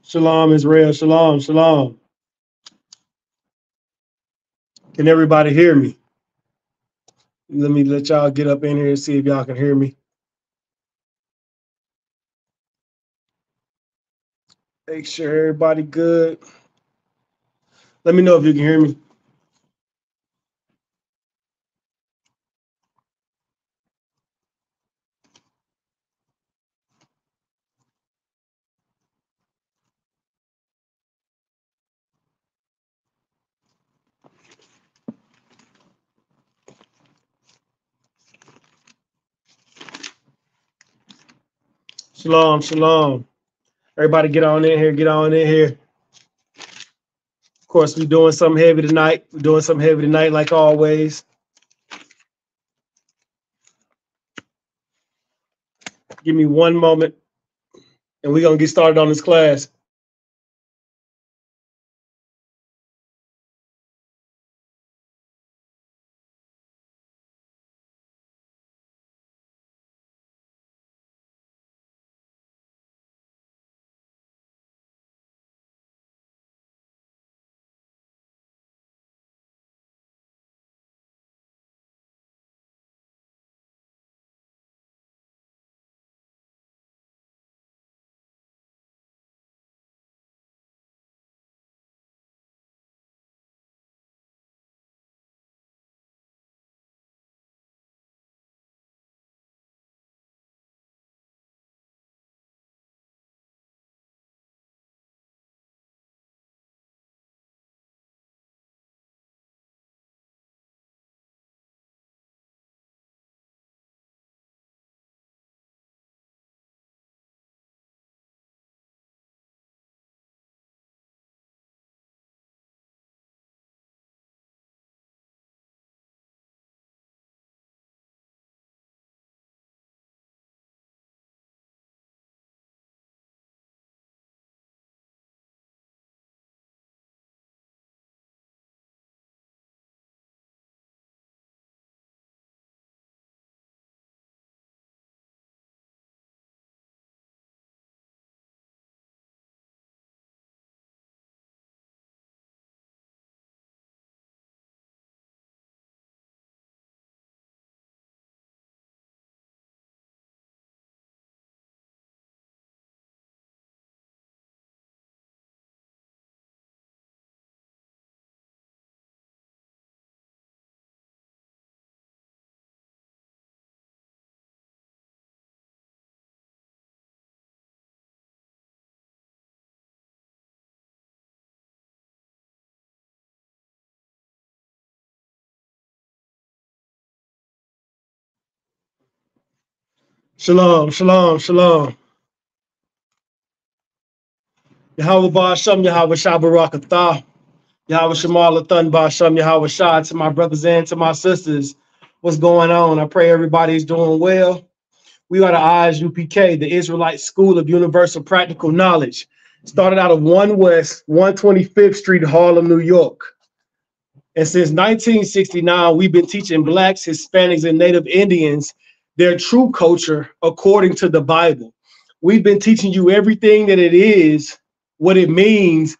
Shalom, Israel. Shalom, shalom. Can everybody hear me? Let me let y'all get up in here and see if y'all can hear me. Make sure everybody good. Let me know if you can hear me. Shalom, shalom. Everybody get on in here, get on in here. Of course, we're doing something heavy tonight. We're doing something heavy tonight, like always. Give me one moment, and we're going to get started on this class. Shalom, shalom, shalom. Yahweh Ba'Shem, Yahweh Shabarakatah, Yahweh Shemal Lathan Ba'Shem, Yahweh Shah, to my brothers and to my sisters. What's going on? I pray everybody's doing well. We are the ISUPK, the Israelite School of Universal Practical Knowledge. Started out of 1 West 125th Street, Harlem, New York. And since 1969, we've been teaching Blacks, Hispanics, and Native Indians their true culture according to the Bible. We've been teaching you everything that it is, what it means,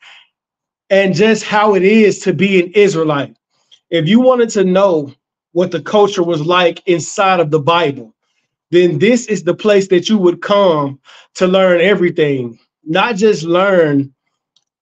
and just how it is to be an Israelite. If you wanted to know what the culture was like inside of the Bible, then this is the place that you would come to learn everything, not just learn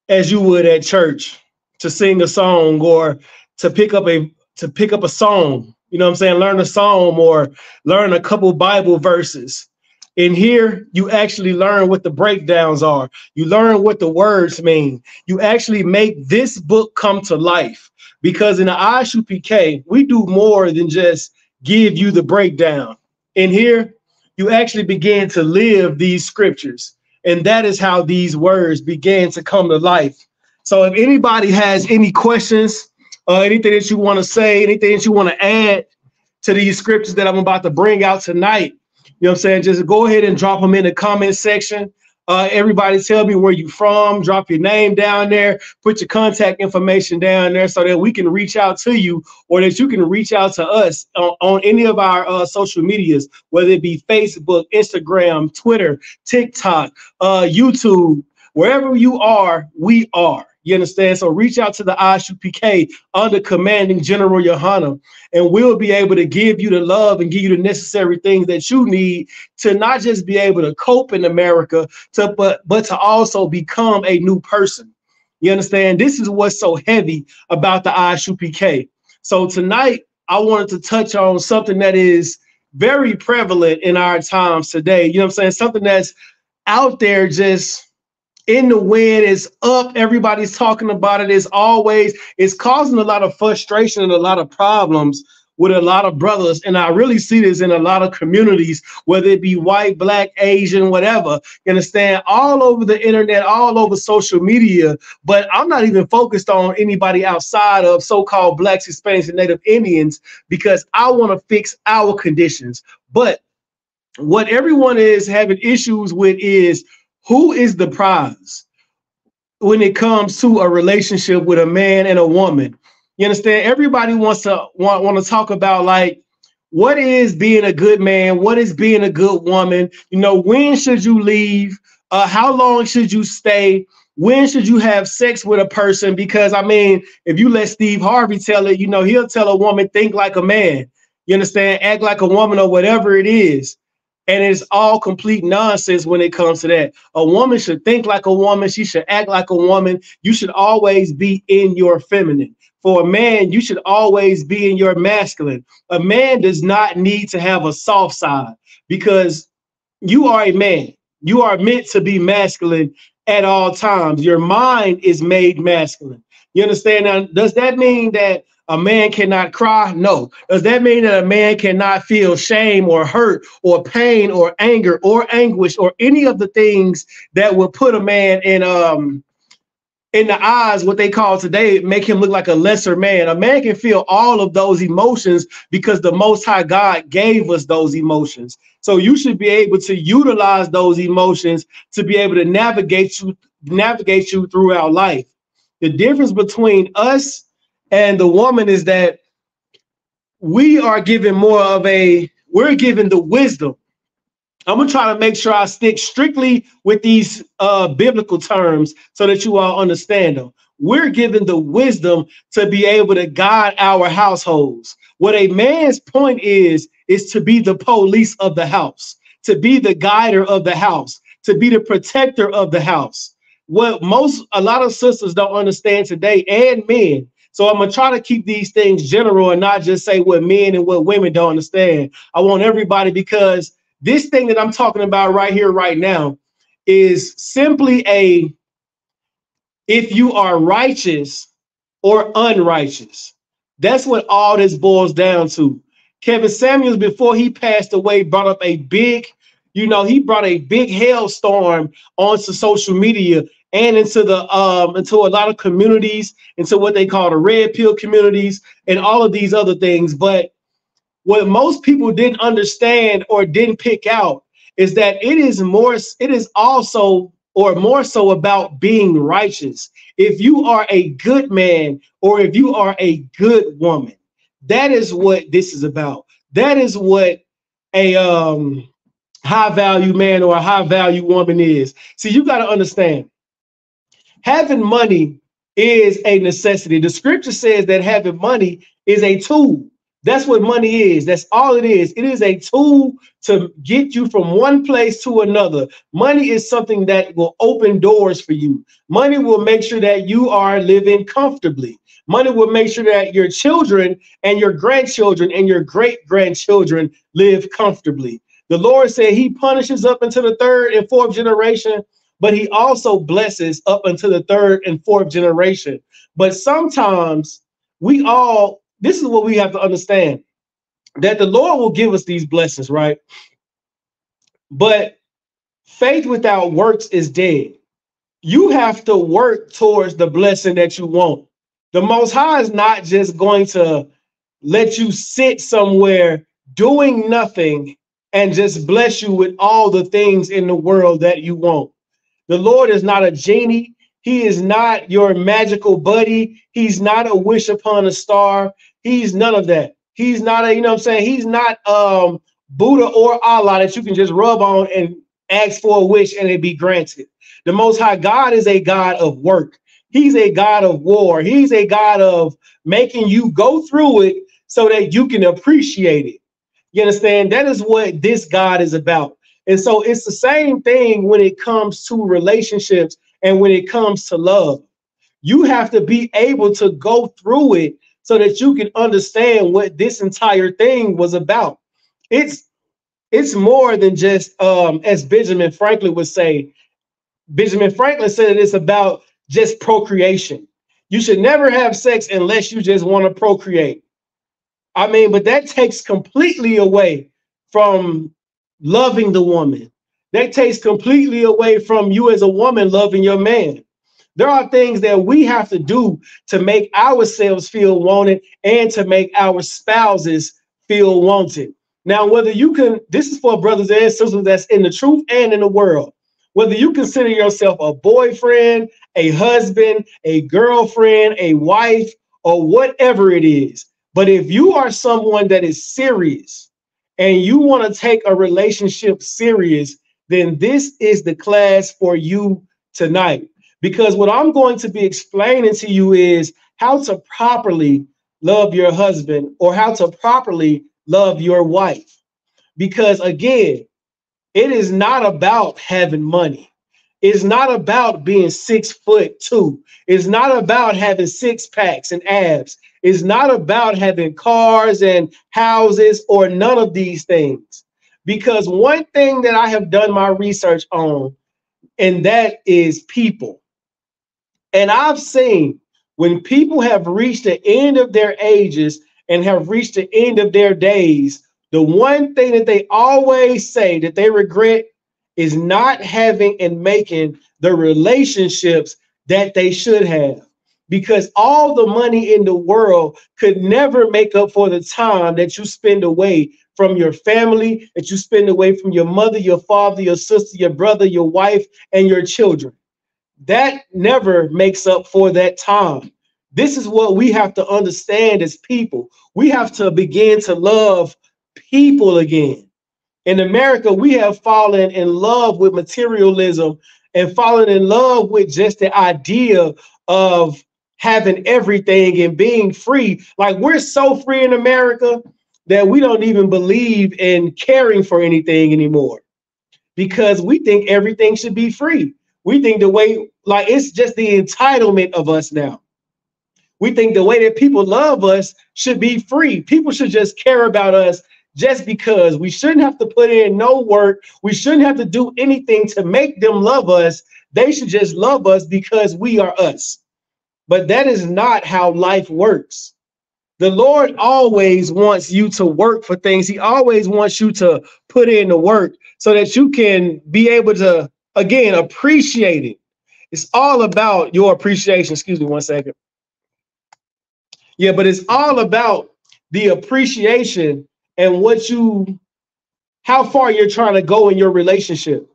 as you would at church to sing a song or to pick up a song, you know what I'm saying? Learn a psalm or learn a couple Bible verses. In here, you actually learn what the breakdowns are. You learn what the words mean. You actually make this book come to life, because in the ISUPK, we do more than just give you the breakdown. In here, you actually begin to live these scriptures. And that is how these words began to come to life. So if anybody has any questions, anything that you want to say, anything that you want to add to these scriptures that I'm about to bring out tonight, you know what I'm saying? Just go ahead and drop them in the comment section. Everybody tell me where you from, drop your name down there, put your contact information down there so that we can reach out to you, or that you can reach out to us on any of our social medias, whether it be Facebook, Instagram, Twitter, TikTok, YouTube, Wherever you are, we are. You understand? So reach out to the ISUPK under commanding General Yohana, and we'll be able to give you the love and give you the necessary things that you need to not just be able to cope in America, but to also become a new person. You understand? This is what's so heavy about the ISUPK. So tonight, I wanted to touch on something that is very prevalent in our times today. You know what I'm saying? Something that's out there just in the wind, is up. Everybody's talking about it. It's causing a lot of frustration and a lot of problems with a lot of brothers. And I really see this in a lot of communities, whether it be white, black, Asian, whatever, you understand, all over the internet, all over social media. But I'm not even focused on anybody outside of so-called blacks, Hispanics, and Native Indians, because I want to fix our conditions. But what everyone is having issues with is, who is the prize when it comes to a relationship with a man and a woman? You understand? Everybody wants to want to talk about, like, what is being a good man? What is being a good woman? You know, when should you leave? How long should you stay? When should you have sex with a person? Because, I mean, if you let Steve Harvey tell it, you know, he'll tell a woman, think like a man. You understand? Act like a woman, or whatever it is. And it's all complete nonsense when it comes to that. A woman should think like a woman. She should act like a woman. You should always be in your feminine. For a man, you should always be in your masculine. A man does not need to have a soft side, because you are a man. You are meant to be masculine at all times. Your mind is made masculine. You understand? Now, does that mean that a man cannot cry? No. Does that mean that a man cannot feel shame or hurt or pain or anger or anguish or any of the things that would put a man in the eyes, what they call today, make him look like a lesser man? A man can feel all of those emotions because the Most High God gave us those emotions. So you should be able to utilize those emotions to be able to navigate you throughout life. The difference between us and the woman is that we are given we're given the wisdom. I'm going to try to make sure I stick strictly with these biblical terms so that you all understand them. We're given the wisdom to be able to guide our households. What a man's point is to be the police of the house, to be the guider of the house, to be the protector of the house. What a lot of sisters don't understand today, and men. So I'm going to try to keep these things general and not just say what men and what women don't understand. I want everybody, because this thing that I'm talking about right here, right now, is simply if you are righteous or unrighteous. That's what all this boils down to. Kevin Samuels, before he passed away, brought up he brought a big hailstorm onto social media and into a lot of communities, into what they call the red pill communities and all of these other things. But what most people didn't understand or didn't pick out is that it is more so about being righteous. If you are a good man or if you are a good woman, that is what this is about. That is what a high value man or a high value woman is. See, you got to understand, having money is a necessity. The scripture says that having money is a tool. That's what money is. That's all it is. It is a tool to get you from one place to another. Money is something that will open doors for you. Money will make sure that you are living comfortably. Money will make sure that your children and your grandchildren and your great-grandchildren live comfortably. The Lord said he punishes up into the third and fourth generation, but he also blesses up until the third and fourth generation. But sometimes this is what we have to understand, that the Lord will give us these blessings, right? But faith without works is dead. You have to work towards the blessing that you want. The Most High is not just going to let you sit somewhere doing nothing and just bless you with all the things in the world that you want. The Lord is not a genie. He is not your magical buddy. He's not a wish upon a star. He's none of that. He's not he's not Buddha or Allah that you can just rub on and Ask for a wish and it be granted. The Most High God is a God of work. He's a God of war. He's a God of making you go through it so that you can appreciate it. You understand? That is what this God is about. And so it's the same thing when it comes to relationships and when it comes to love. You have to be able to go through it so that you can understand what this entire thing was about. It's more than just as Benjamin Franklin would say. Benjamin Franklin said it's about just procreation. You should never have sex unless you just want to procreate. I mean, but that takes completely away from loving the woman. That takes completely away from you as a woman loving your man. There are things that we have to do to make ourselves feel wanted and to make our spouses feel wanted. Now, whether you can, this is for brothers and sisters that's in the truth and in the world. Whether you consider yourself a boyfriend, a husband, a girlfriend, a wife, or whatever it is. But if you are someone that is serious and you want to take a relationship serious, then this is the class for you tonight. Because what I'm going to be explaining to you is how to properly love your husband or how to properly love your wife. Because again, it is not about having money. It's not about being 6'2". It's not about having six packs and abs. It's not about having cars and houses or none of these things. Because one thing that I have done my research on, and that is people. And I've seen when people have reached the end of their ages and have reached the end of their days, the one thing that they always say that they regret is not having and making the relationships that they should have. Because all the money in the world could never make up for the time that you spend away from your family, that you spend away from your mother, your father, your sister, your brother, your wife, and your children. That never makes up for that time. This is what we have to understand as people. We have to begin to love people again. In America, we have fallen in love with materialism and fallen in love with just the idea of having everything and being free. Like, we're so free in America that we don't even believe in caring for anything anymore because we think everything should be free. We think the way, like, it's just the entitlement of us now. We think the way that people love us should be free. People should just care about us just because. We shouldn't have to put in no work. We shouldn't have to do anything to make them love us. They should just love us because we are us. But that is not how life works. The Lord always wants you to work for things. He always wants you to put in the work so that you can be able to, again, appreciate it. It's all about your appreciation. Excuse me one second. Yeah, but it's all about the appreciation and how far you're trying to go in your relationship.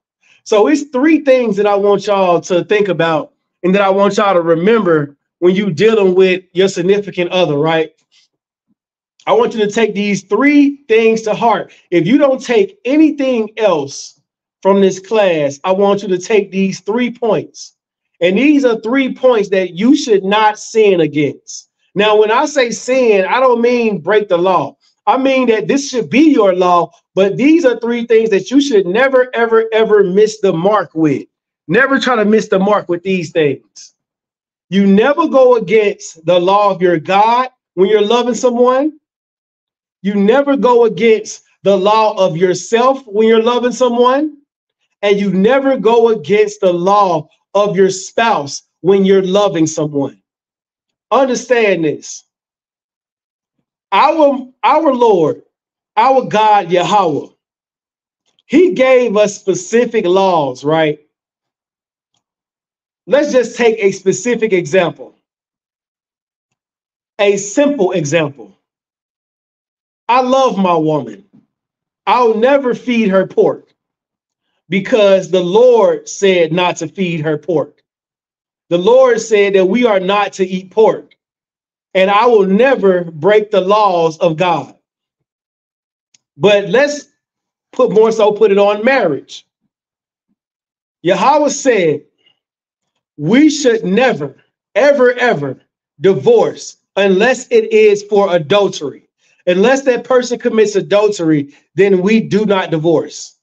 So it's three things that I want y'all to think about and that I want y'all to remember when you're dealing with your significant other, right? I want you to take these three things to heart. If you don't take anything else from this class, I want you to take these 3 points. And these are 3 points that you should not sin against. Now, when I say sin, I don't mean break the law. I mean that this should be your law, but these are 3 things that you should never, ever, ever miss the mark with. Never try to miss the mark with these things. You never go against the law of your God when you're loving someone. You never go against the law of yourself when you're loving someone. And you never go against the law of your spouse when you're loving someone. Understand this. Our Lord, our God, Yahweh, he gave us specific laws, right? Let's just take a specific example. A simple example. I love my woman. I'll never feed her pork because the Lord said not to feed her pork. The Lord said that we are not to eat pork. And I will never break the laws of God. But let's put it on marriage. Yahweh said, we should never, ever, ever divorce unless it is for adultery. Unless that person commits adultery, then we do not divorce.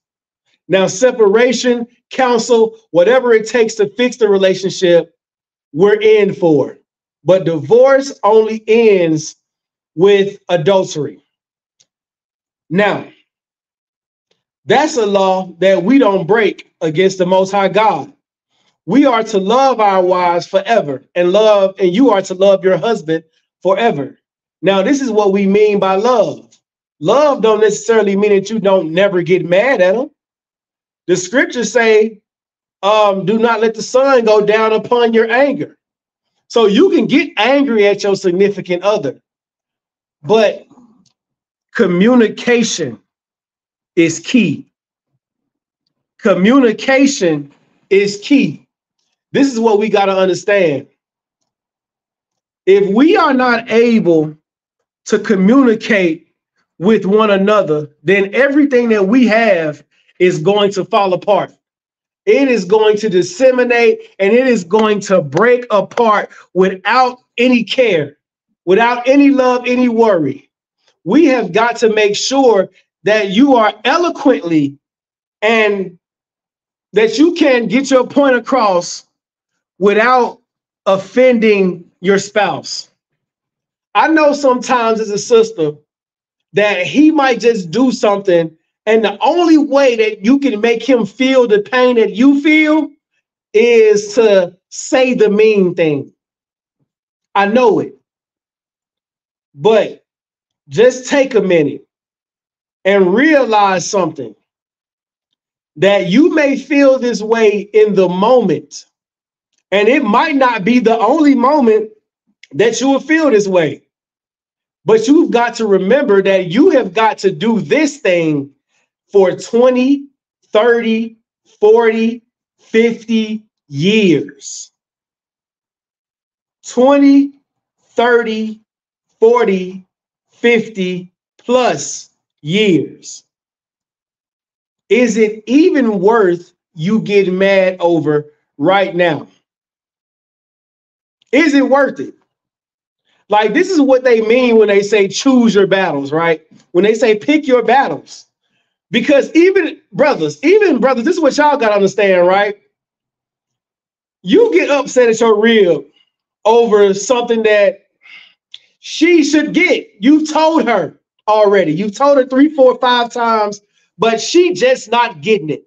Now, separation, counsel, whatever it takes to fix the relationship, we're in for. But divorce only ends with adultery. Now, that's a law that we don't break against the Most High God. We are to love our wives forever and you are to love your husband forever. Now, this is what we mean by love. Love don't necessarily mean that you don't never get mad at them. The scriptures say, do not let the sun go down upon your anger. So you can get angry at your significant other, but communication is key. Communication is key. This is what we got to understand. If we are not able to communicate with one another, then everything that we have is going to fall apart. It is going to disseminate and it is going to break apart without any care, without any love, any worry. We have got to make sure that you are eloquently and that you can get your point across without offending your spouse. I know sometimes as a sister that he might just do something, and the only way that you can make him feel the pain that you feel is to say the mean thing. I know it. But just take a minute and realize something, that you may feel this way in the moment, and it might not be the only moment that you will feel this way. But you've got to remember that you have got to do this thing for 20, 30, 40, 50 years. 20, 30, 40, 50 plus years. Is it even worth you getting mad over right now? Is it worth it? Like, this is what they mean when they say choose your battles, right? When they say pick your battles. Because even brothers, this is what y'all got to understand, right? You get upset at your rib over something that she should get. You told her already. You told her 3, 4, 5 times, but she just not getting it.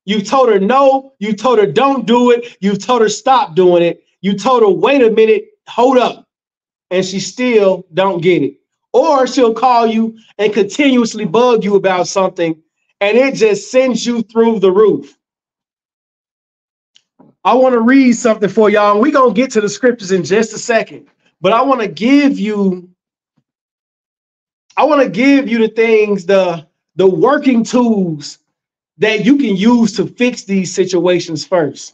You told her no. You told her don't do it. You told her stop doing it. You told her, wait a minute, hold up. And she still don't get it. Or she'll call you and continuously bug you about something, and it just sends you through the roof. I want to read something for y'all, and we're going to get to the scriptures in just a second. But I want to give you the things, the working tools that you can use to fix these situations first.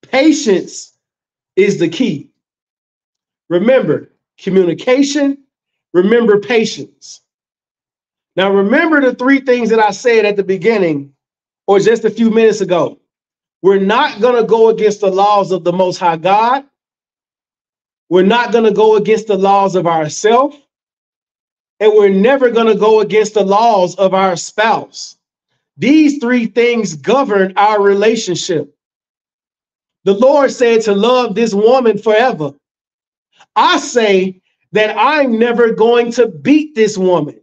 Patience is the key. Remember communication, remember patience. Now, remember the 3 things that I said at the beginning or just a few minutes ago. We're not going to go against the laws of the Most High God. We're not going to go against the laws of ourselves. And we're never going to go against the laws of our spouse. These 3 things govern our relationship. The Lord said to love this woman forever. I say that I'm never going to beat this woman,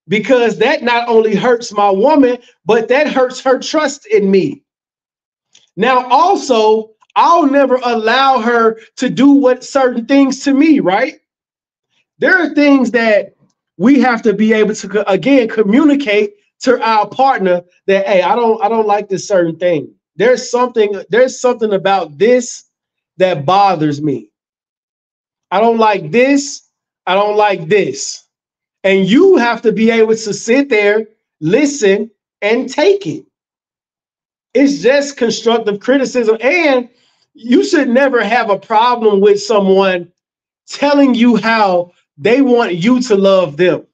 because that not only hurts my woman, but that hurts her trust in me. Now, also, I'll never allow her to do what certain things to me, right? There are things that we have to be able to, again, communicate to our partner that, hey, I don't like this certain thing. There's something about this that bothers me. I don't like this. I don't like this. And you have to be able to sit there, listen, and take it. It's just constructive criticism. And you should never have a problem with someone telling you how they want you to love them.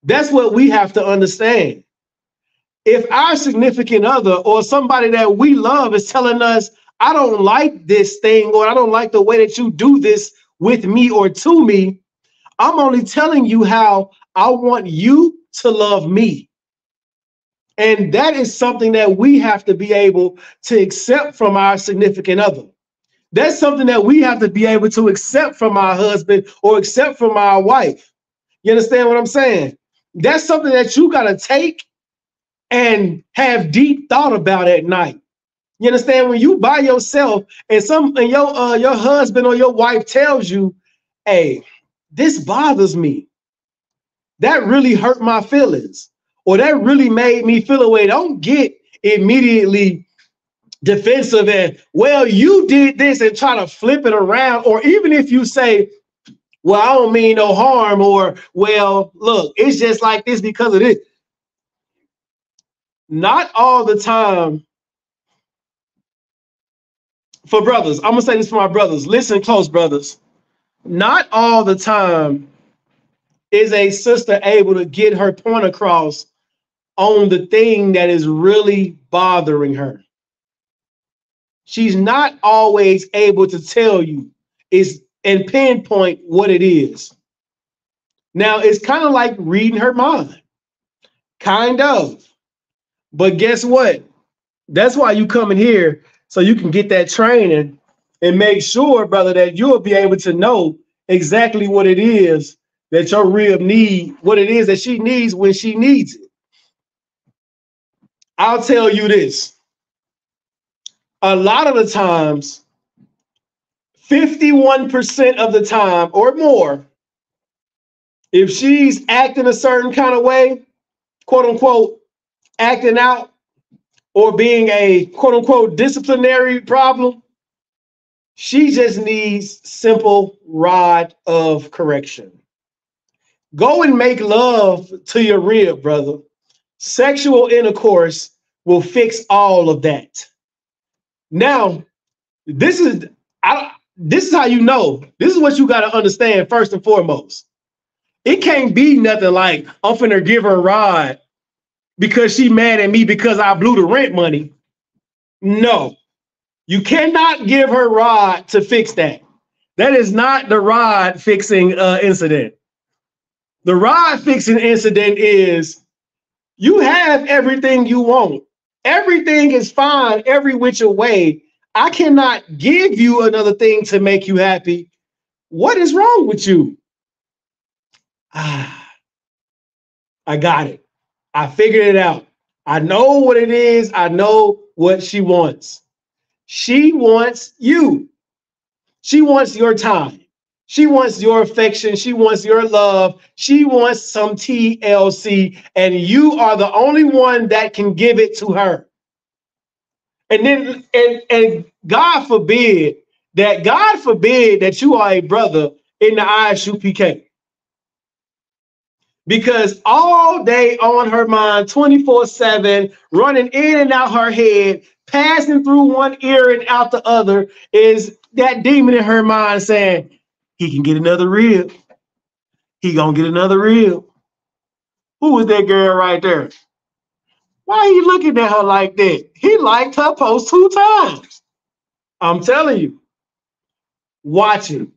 That's what we have to understand. If our significant other or somebody that we love is telling us, I don't like this thing, or I don't like the way that you do this with me or to me, I'm only telling you how I want you to love me. And that is something that we have to be able to accept from our significant other. That's something that we have to be able to accept from our husband or accept from our wife. You understand what I'm saying? That's something that you got to take and have deep thought about at night. You understand? When you by yourself and your husband or your wife tells you, hey, this bothers me. That really hurt my feelings, or that really made me feel away. Don't get immediately defensive and, well, you did this, and try to flip it around. Or even if you say, well, I don't mean no harm, or, well, look, it's just like this because of this. Not all the time. For brothers, I'm gonna say this for my brothers. Listen close, brothers. Not all the time is a sister able to get her point across on the thing that is really bothering her. She's not always able to tell you and pinpoint what it is. Now, it's kind of like reading her mind. Kind of. But guess what? That's why you come in here, so you can get that training and make sure, brother, that you'll be able to know exactly what it is that your rib need, what it is that she needs when she needs it. I'll tell you this. A lot of the times, 51% of the time or more, if she's acting a certain kind of way, quote unquote, acting out, or being a quote unquote disciplinary problem, she just needs simple rod of correction. Go and make love to your rib, brother. Sexual intercourse will fix all of that. Now, this is how you know. This is what you got to understand first and foremost. It can't be nothing like, I'm finna give her a ride because she mad at me because I blew the rent money. No, you cannot give her rod to fix that. That is not the rod fixing incident. The rod fixing incident is you have everything you want. Everything is fine every which way. I cannot give you another thing to make you happy. What is wrong with you? I got it. I figured it out. I know what it is. I know what she wants. She wants you. She wants your time. She wants your affection. She wants your love. She wants some TLC, and you are the only one that can give it to her. And then, and God forbid that you are a brother in the ISUPK. Because all day on her mind, 24/7, running in and out her head, passing through one ear and out the other, is that demon in her mind saying, he can get another rib. He gonna get another rib. Who is that girl right there? Why are you looking at her like that? He liked her post 2 times. I'm telling you. Watch it.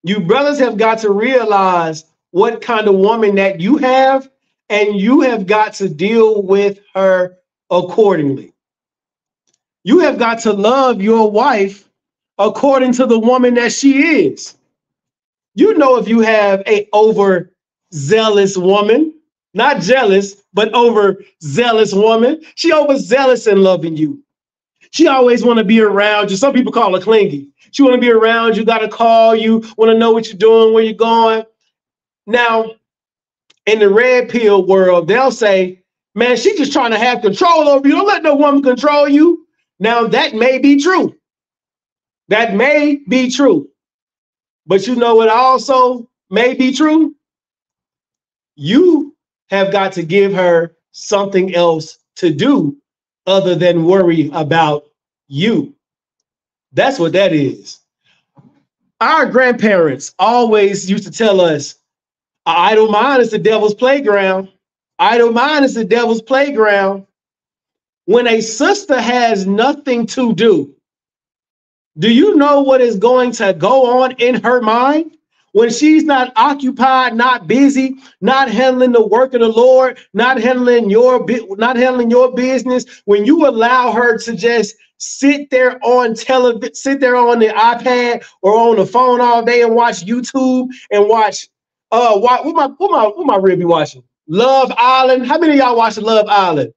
You brothers have got to realize what kind of woman that you have, and you have got to deal with her accordingly. You have got to love your wife according to the woman that she is. You know, if you have a overzealous woman, not jealous, but overzealous woman, she overzealous in loving you. She always want to be around you. Some people call her clingy. She want to be around you, got to call you, want to know what you're doing, where you're going. Now, in the red pill world, they'll say, man, she's just trying to have control over you. Don't let no woman control you. Now, that may be true. That may be true. But you know what also may be true? You have got to give her something else to do other than worry about you. That's what that is. Our grandparents always used to tell us, idle mind is the devil's playground. Idle mind is the devil's playground. When a sister has nothing to do you know what is going to go on in her mind? When she's not occupied, not busy, not handling the work of the Lord, not handling your business, when you allow her to just sit there on television, sit there on the iPad or on the phone all day and watch YouTube and watch what my rib be watching? Love Island. How many of y'all watch Love Island?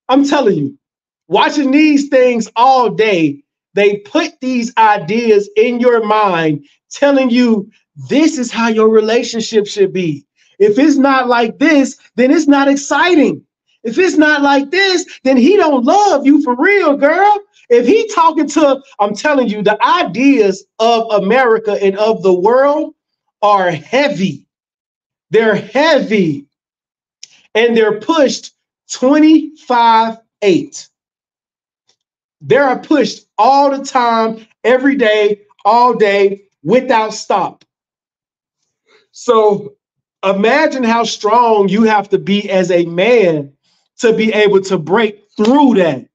I'm telling you, watching these things all day, they put these ideas in your mind, telling you this is how your relationship should be. If it's not like this, then it's not exciting. If it's not like this, then he don't love you for real, girl. If he talking to, I'm telling you, the ideas of America and of the world are heavy. They're heavy. And they're pushed 25/8. They are pushed all the time, every day, all day, without stop. So imagine how strong you have to be as a man to be able to break through that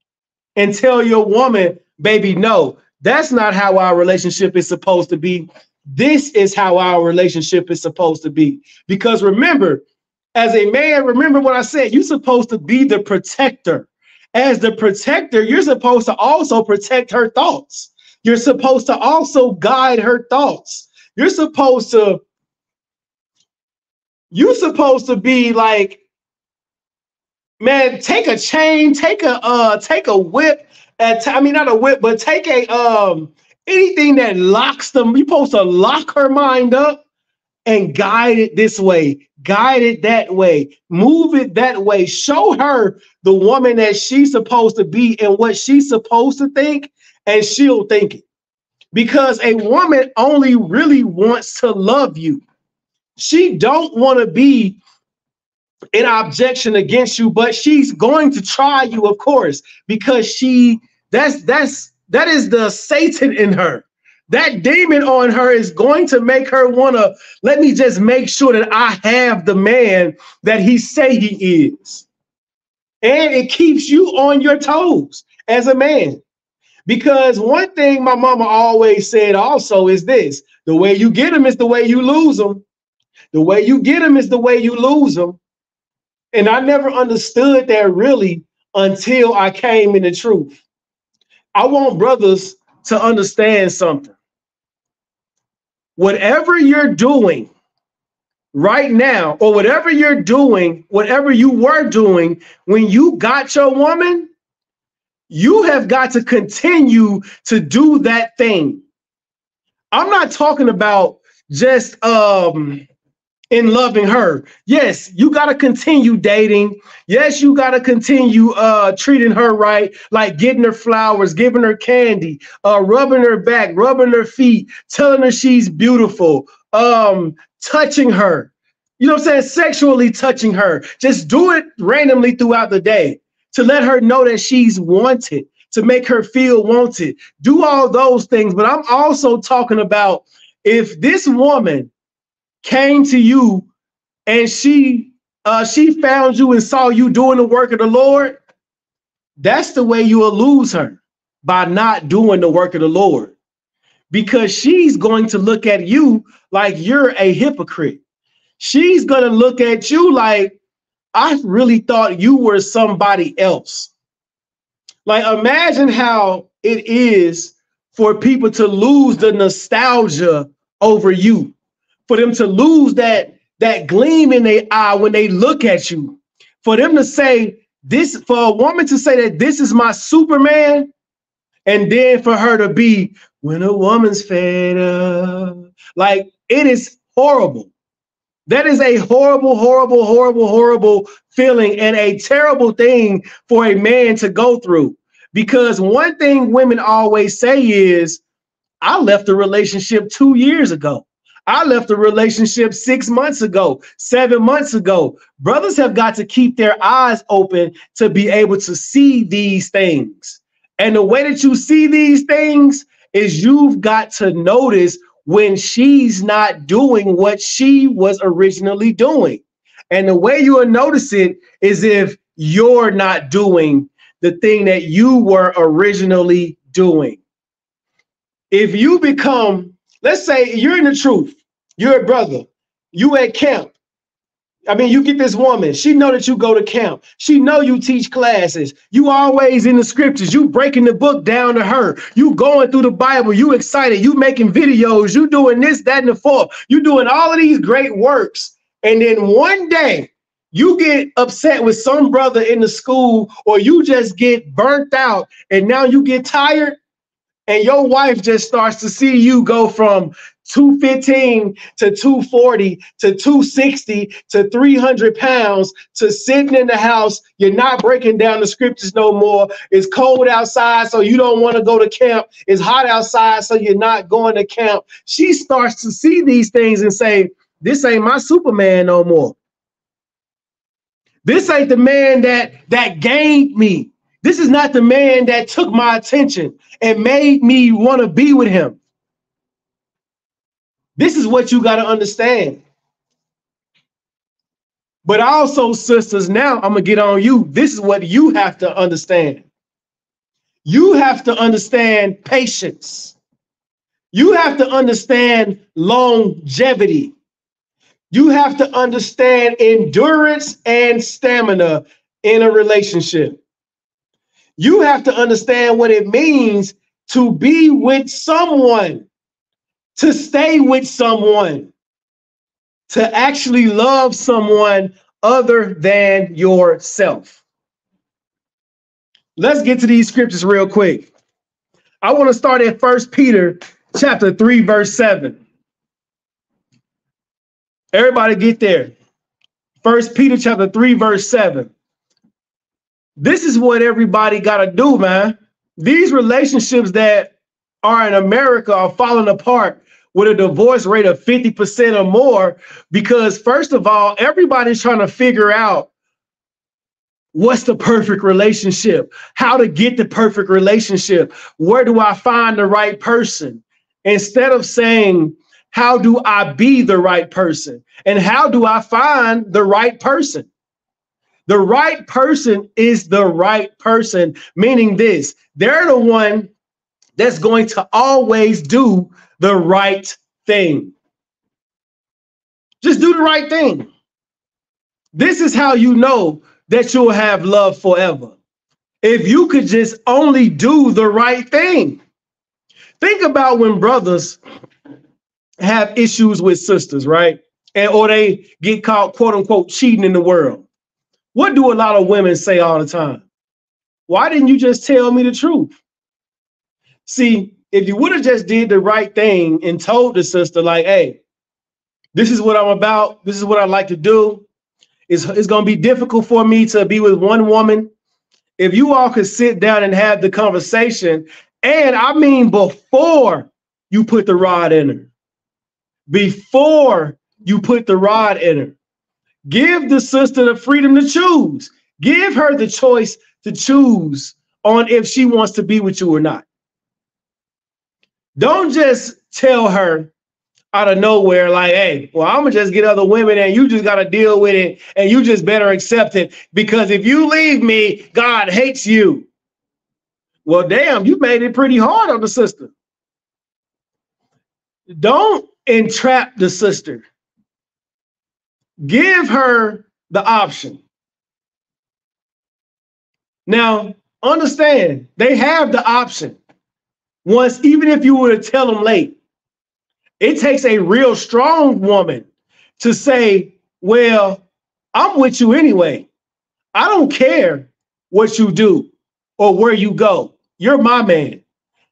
and tell your woman, baby, no, that's not how our relationship is supposed to be. This is how our relationship is supposed to be. Because remember, as a man, remember what I said, you're supposed to be the protector. As the protector, you're supposed to also protect her thoughts. You're supposed to also guide her thoughts. You're supposed to be like, man, take a chain, take a whip, not a whip, but take a anything that locks them. You're supposed to lock her mind up and guide it this way, guide it that way, move it that way. Show her the woman that she's supposed to be and what she's supposed to think, and she'll think it. Because a woman only really wants to love you. She don't want to be an objection against you, but she's going to try you, of course, because that is the Satan in her. That demon on her is going to make her want to, let me just make sure that I have the man that he say he is. And it keeps you on your toes as a man. Because one thing my mama always said also is this: the way you get them is the way you lose them. The way you get them is the way you lose them. And I never understood that really until I came in the truth. I want brothers to understand something. Whatever you're doing right now, or whatever you're doing, whatever you were doing when you got your woman, you have got to continue to do that thing. I'm not talking about just in loving her. Yes, you got to continue dating. Yes, you got to continue treating her right, like getting her flowers, giving her candy, rubbing her back, rubbing her feet, telling her she's beautiful, touching her. You know what I'm saying? Sexually touching her. Just do it randomly throughout the day to let her know that she's wanted, to make her feel wanted. Do all those things. But I'm also talking about if this woman came to you and she found you and saw you doing the work of the Lord, that's the way you will lose her, by not doing the work of the Lord. Because she's going to look at you like you're a hypocrite. She's going to look at you like, I really thought you were somebody else. Like, imagine how it is for people to lose the nostalgia over you, for them to lose that gleam in their eye when they look at you, for them to say this, for a woman to say that this is my Superman, and then for her to be, when a woman's fed up, like, it is horrible. That is a horrible, horrible, horrible, horrible feeling, and a terrible thing for a man to go through. Because one thing women always say is, I left a relationship 2 years ago. I left a relationship 6 months ago, 7 months ago. Brothers have got to keep their eyes open to be able to see these things. And the way that you see these things is you've got to notice when she's not doing what she was originally doing. And the way you will notice it is if you're not doing the thing that you were originally doing. If you become, let's say you're in the truth, you're a brother, you at camp. I mean, you get this woman, she know that you go to camp. She know you teach classes. You always in the scriptures. You breaking the book down to her. You going through the Bible. You excited. You making videos. You doing this, that, and the fourth. You doing all of these great works. And then one day you get upset with some brother in the school, or you just get burnt out and now you get tired, and your wife just starts to see you go from 215 to 240 to 260 to 300 pounds to sitting in the house. You're not breaking down the scriptures no more. It's cold outside, so you don't want to go to camp. It's hot outside, so you're not going to camp. She starts to see these things and say, this ain't my Superman no more. This ain't the man that gained me. This is not the man that took my attention and made me want to be with him. This is what you got to understand. But also, sisters, now I'm going to get on you. This is what you have to understand. You have to understand patience. You have to understand longevity. You have to understand endurance and stamina in a relationship. You have to understand what it means to be with someone, to stay with someone, to actually love someone other than yourself. Let's get to these scriptures real quick. I want to start at 1 Peter chapter 3, verse 7. Everybody get there. 1 Peter chapter 3, verse 7. This is what everybody got to do, man. These relationships that are in America are falling apart with a divorce rate of 50% or more because, first of all, everybody's trying to figure out what's the perfect relationship, how to get the perfect relationship, where do I find the right person, instead of saying, how do I be the right person and how do I find the right person? The right person is the right person, meaning this, they're the one that's going to always do the right thing. Just do the right thing. This is how you know that you'll have love forever. If you could just only do the right thing. Think about when brothers have issues with sisters, right? Or they get caught, quote unquote, cheating in the world. What do a lot of women say all the time? Why didn't you just tell me the truth? See, if you would have just did the right thing and told the sister, like, hey, this is what I'm about. This is what I like to do. It's going to be difficult for me to be with one woman. If you all could sit down and have the conversation, and I mean before you put the rod in her, before you put the rod in her, give the sister the freedom to choose. Give her the choice to choose on if she wants to be with you or not. Don't just tell her out of nowhere, like, hey, well, I'm going to just get other women and you just got to deal with it and you just better accept it because if you leave me, God hates you. Well, damn, you made it pretty hard on the sister. Don't entrap the sister. Give her the option. Now, understand, they have the option. Once, even if you were to tell them late, it takes a real strong woman to say, well, I'm with you anyway. I don't care what you do or where you go. You're my man.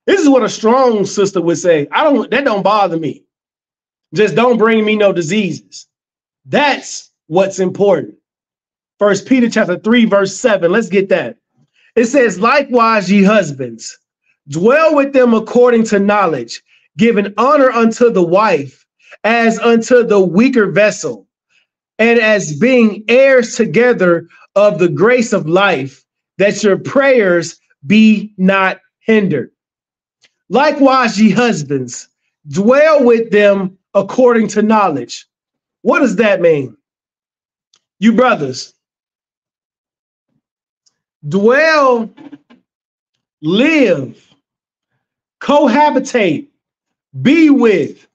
This is what a strong sister would say. That don't bother me. Just don't bring me no diseases. That's what's important. 1 Peter chapter 3, verse 7. Let's get that. It says, likewise, ye husbands, dwell with them according to knowledge, giving honor unto the wife as unto the weaker vessel, and as being heirs together of the grace of life, that your prayers be not hindered. Likewise, ye husbands, dwell with them according to knowledge. What does that mean? You brothers, dwell, live, cohabitate, be with,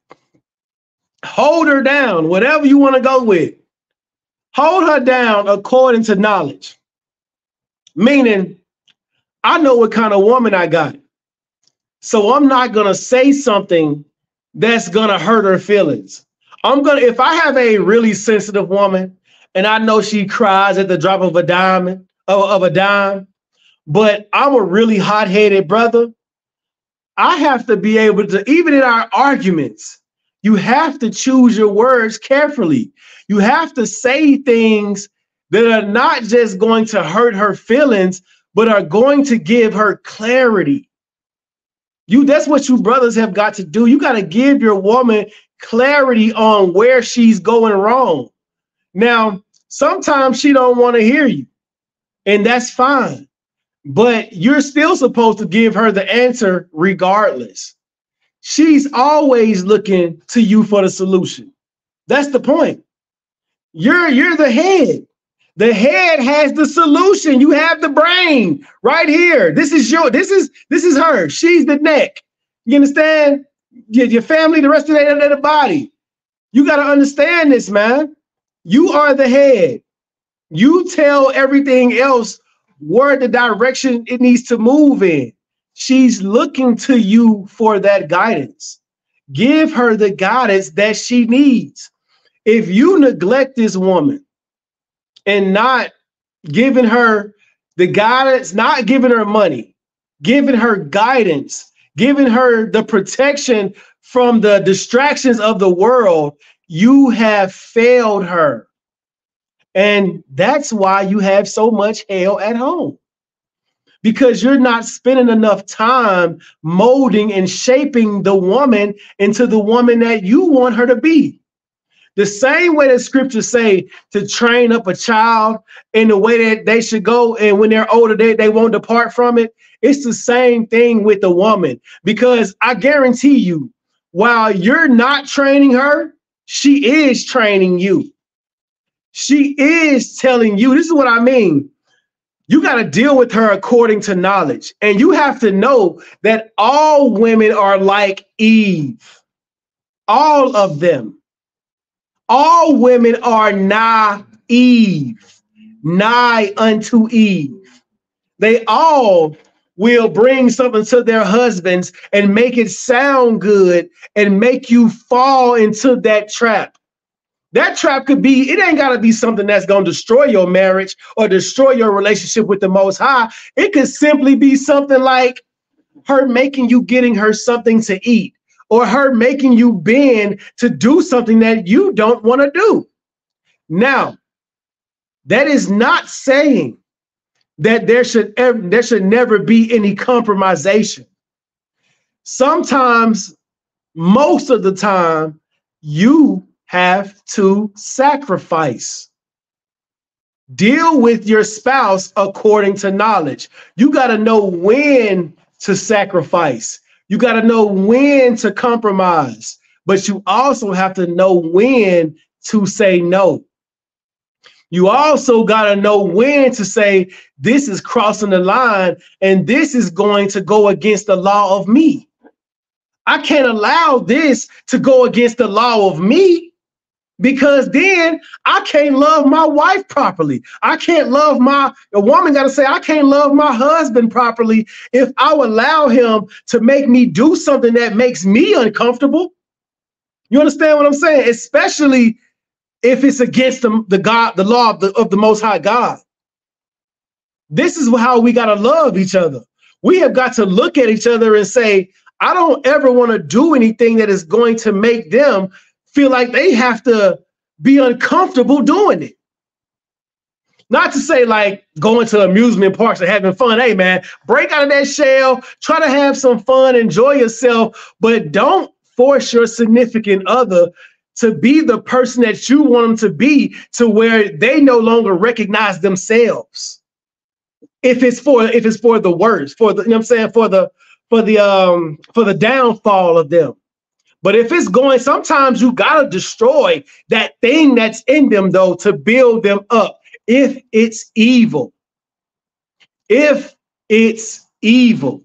hold her down, whatever you want to go with. Hold her down according to knowledge. Meaning, I know what kind of woman I got. So I'm not going to say something that's going to hurt her feelings. If I have a really sensitive woman and I know she cries at the drop of a dime, but I'm a really hot-headed brother, I have to be able to, even in our arguments, you have to choose your words carefully. You have to say things that are not just going to hurt her feelings, but are going to give her clarity. That's what you brothers have got to do. You got to give your woman clarity on where she's going wrong. Now, sometimes she don't want to hear you, and that's fine. But you're still supposed to give her the answer regardless. She's always looking to you for the solution. That's the point. You're the head. The head has the solution. You have the brain right here. This is her. She's the neck. You understand? Your family, the rest of the body. You got to understand this, man. You are the head. You tell everything else where the direction it needs to move in. She's looking to you for that guidance. Give her the guidance that she needs. If you neglect this woman and not giving her the guidance, not giving her money, giving her guidance, giving her the protection from the distractions of the world, you have failed her. And that's why you have so much hell at home. Because you're not spending enough time molding and shaping the woman into the woman that you want her to be. The same way that scriptures say to train up a child in the way that they should go, and when they're older, they won't depart from it. It's the same thing with the woman, because I guarantee you, while you're not training her, she is training you. She is telling you, this is what I mean. You got to deal with her according to knowledge. And you have to know that all women are like Eve. All of them. All women are naive, nigh unto Eve. They all will bring something to their husbands and make it sound good and make you fall into that trap. That trap could be, it ain't got to be something that's going to destroy your marriage or destroy your relationship with the Most High. It could simply be something like her getting her something to eat, or her making you bend to do something that you don't want to do. Now, that is not saying that there should never be any compromisation. Sometimes, most of the time, you have to sacrifice. Deal with your spouse according to knowledge. You got to know when to sacrifice. You got to know when to compromise, but you also have to know when to say no. You also got to know when to say, this is crossing the line and this is going to go against the law of me. I can't allow this to go against the law of me, because then I can't love my wife properly. I can't love a woman got to say, I can't love my husband properly if I allow him to make me do something that makes me uncomfortable. You understand what I'm saying? Especially if it's against the law of the Most High God. This is how we got to love each other. We have got to look at each other and say, I don't ever want to do anything that is going to make them feel like they have to be uncomfortable doing it. Not to say like going to amusement parks and having fun. Hey, man, break out of that shell, try to have some fun, enjoy yourself, but don't force your significant other to be the person that you want them to be, to where they no longer recognize themselves. If it's for the worst, for the, you know what I'm saying, for the downfall of them. But if it's going, sometimes you got to destroy that thing that's in them, though, to build them up. If it's evil, if it's evil.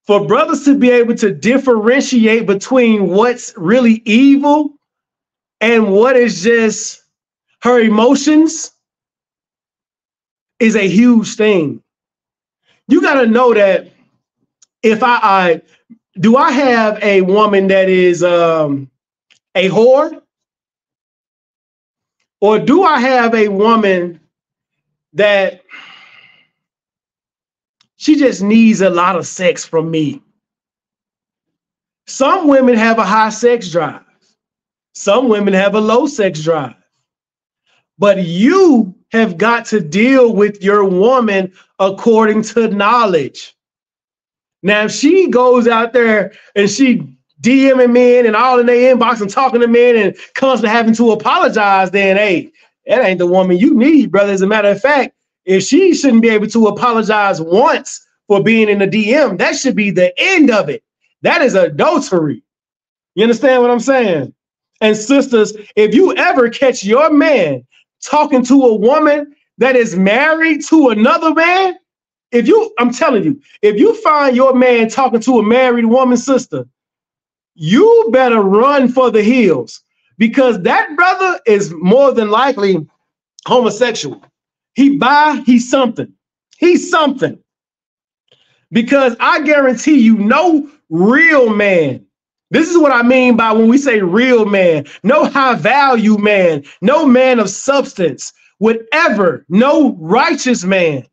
For brothers to be able to differentiate between what's really evil and what is just her emotions is a huge thing. You got to know that if do I have a woman that is a whore, or do I have a woman that she just needs a lot of sex from me? Some women have a high sex drive. Some women have a low sex drive. But you have got to deal with your woman according to knowledge. Now, if she goes out there and she DMing men and all in their inbox and talking to men and constantly having to apologize, then hey, that ain't the woman you need, brother. As a matter of fact, if she shouldn't be able to apologize once for being in the DM, that should be the end of it. That is adultery. You understand what I'm saying? And sisters, if you ever catch your man talking to a woman that is married to another man, I'm telling you, if you find your man talking to a married woman, sister, you better run for the hills, because that brother is more than likely homosexual. He's something. He's something. Because I guarantee you, no real man, this is what I mean by when we say real man, no high value man, no man of substance, no righteous man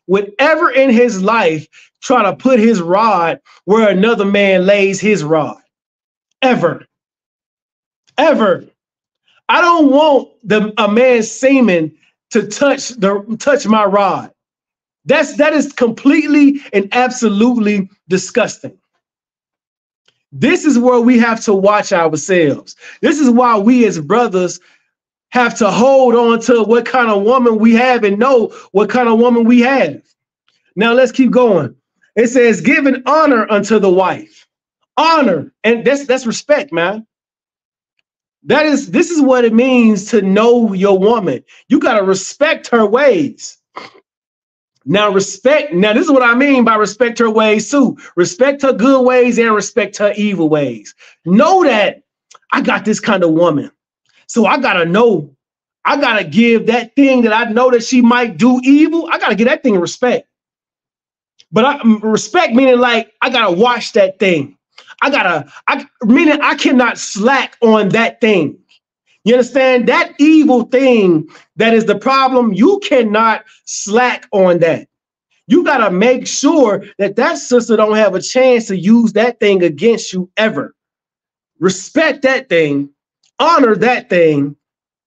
would ever in his life try to put his rod where another man lays his rod. Ever. Ever. I don't want a man's semen to touch my rod. That is completely and absolutely disgusting. This is where we have to watch ourselves. This is why we as brothers have to hold on to what kind of woman we have and know what kind of woman we have. Now let's keep going. It says, giving honor unto the wife. Honor, and that's respect, man. This is what it means to know your woman. You got to respect her ways. Now this is what I mean by respect her ways too. Respect her good ways and respect her evil ways. Know that I got this kind of woman. So I got to give that thing that I know that she might do evil. I got to give that thing respect. But respect meaning like I got to watch that thing. Meaning I cannot slack on that thing. You understand? That evil thing that is the problem, you cannot slack on that. You got to make sure that sister don't have a chance to use that thing against you ever. Respect that thing, honor that thing,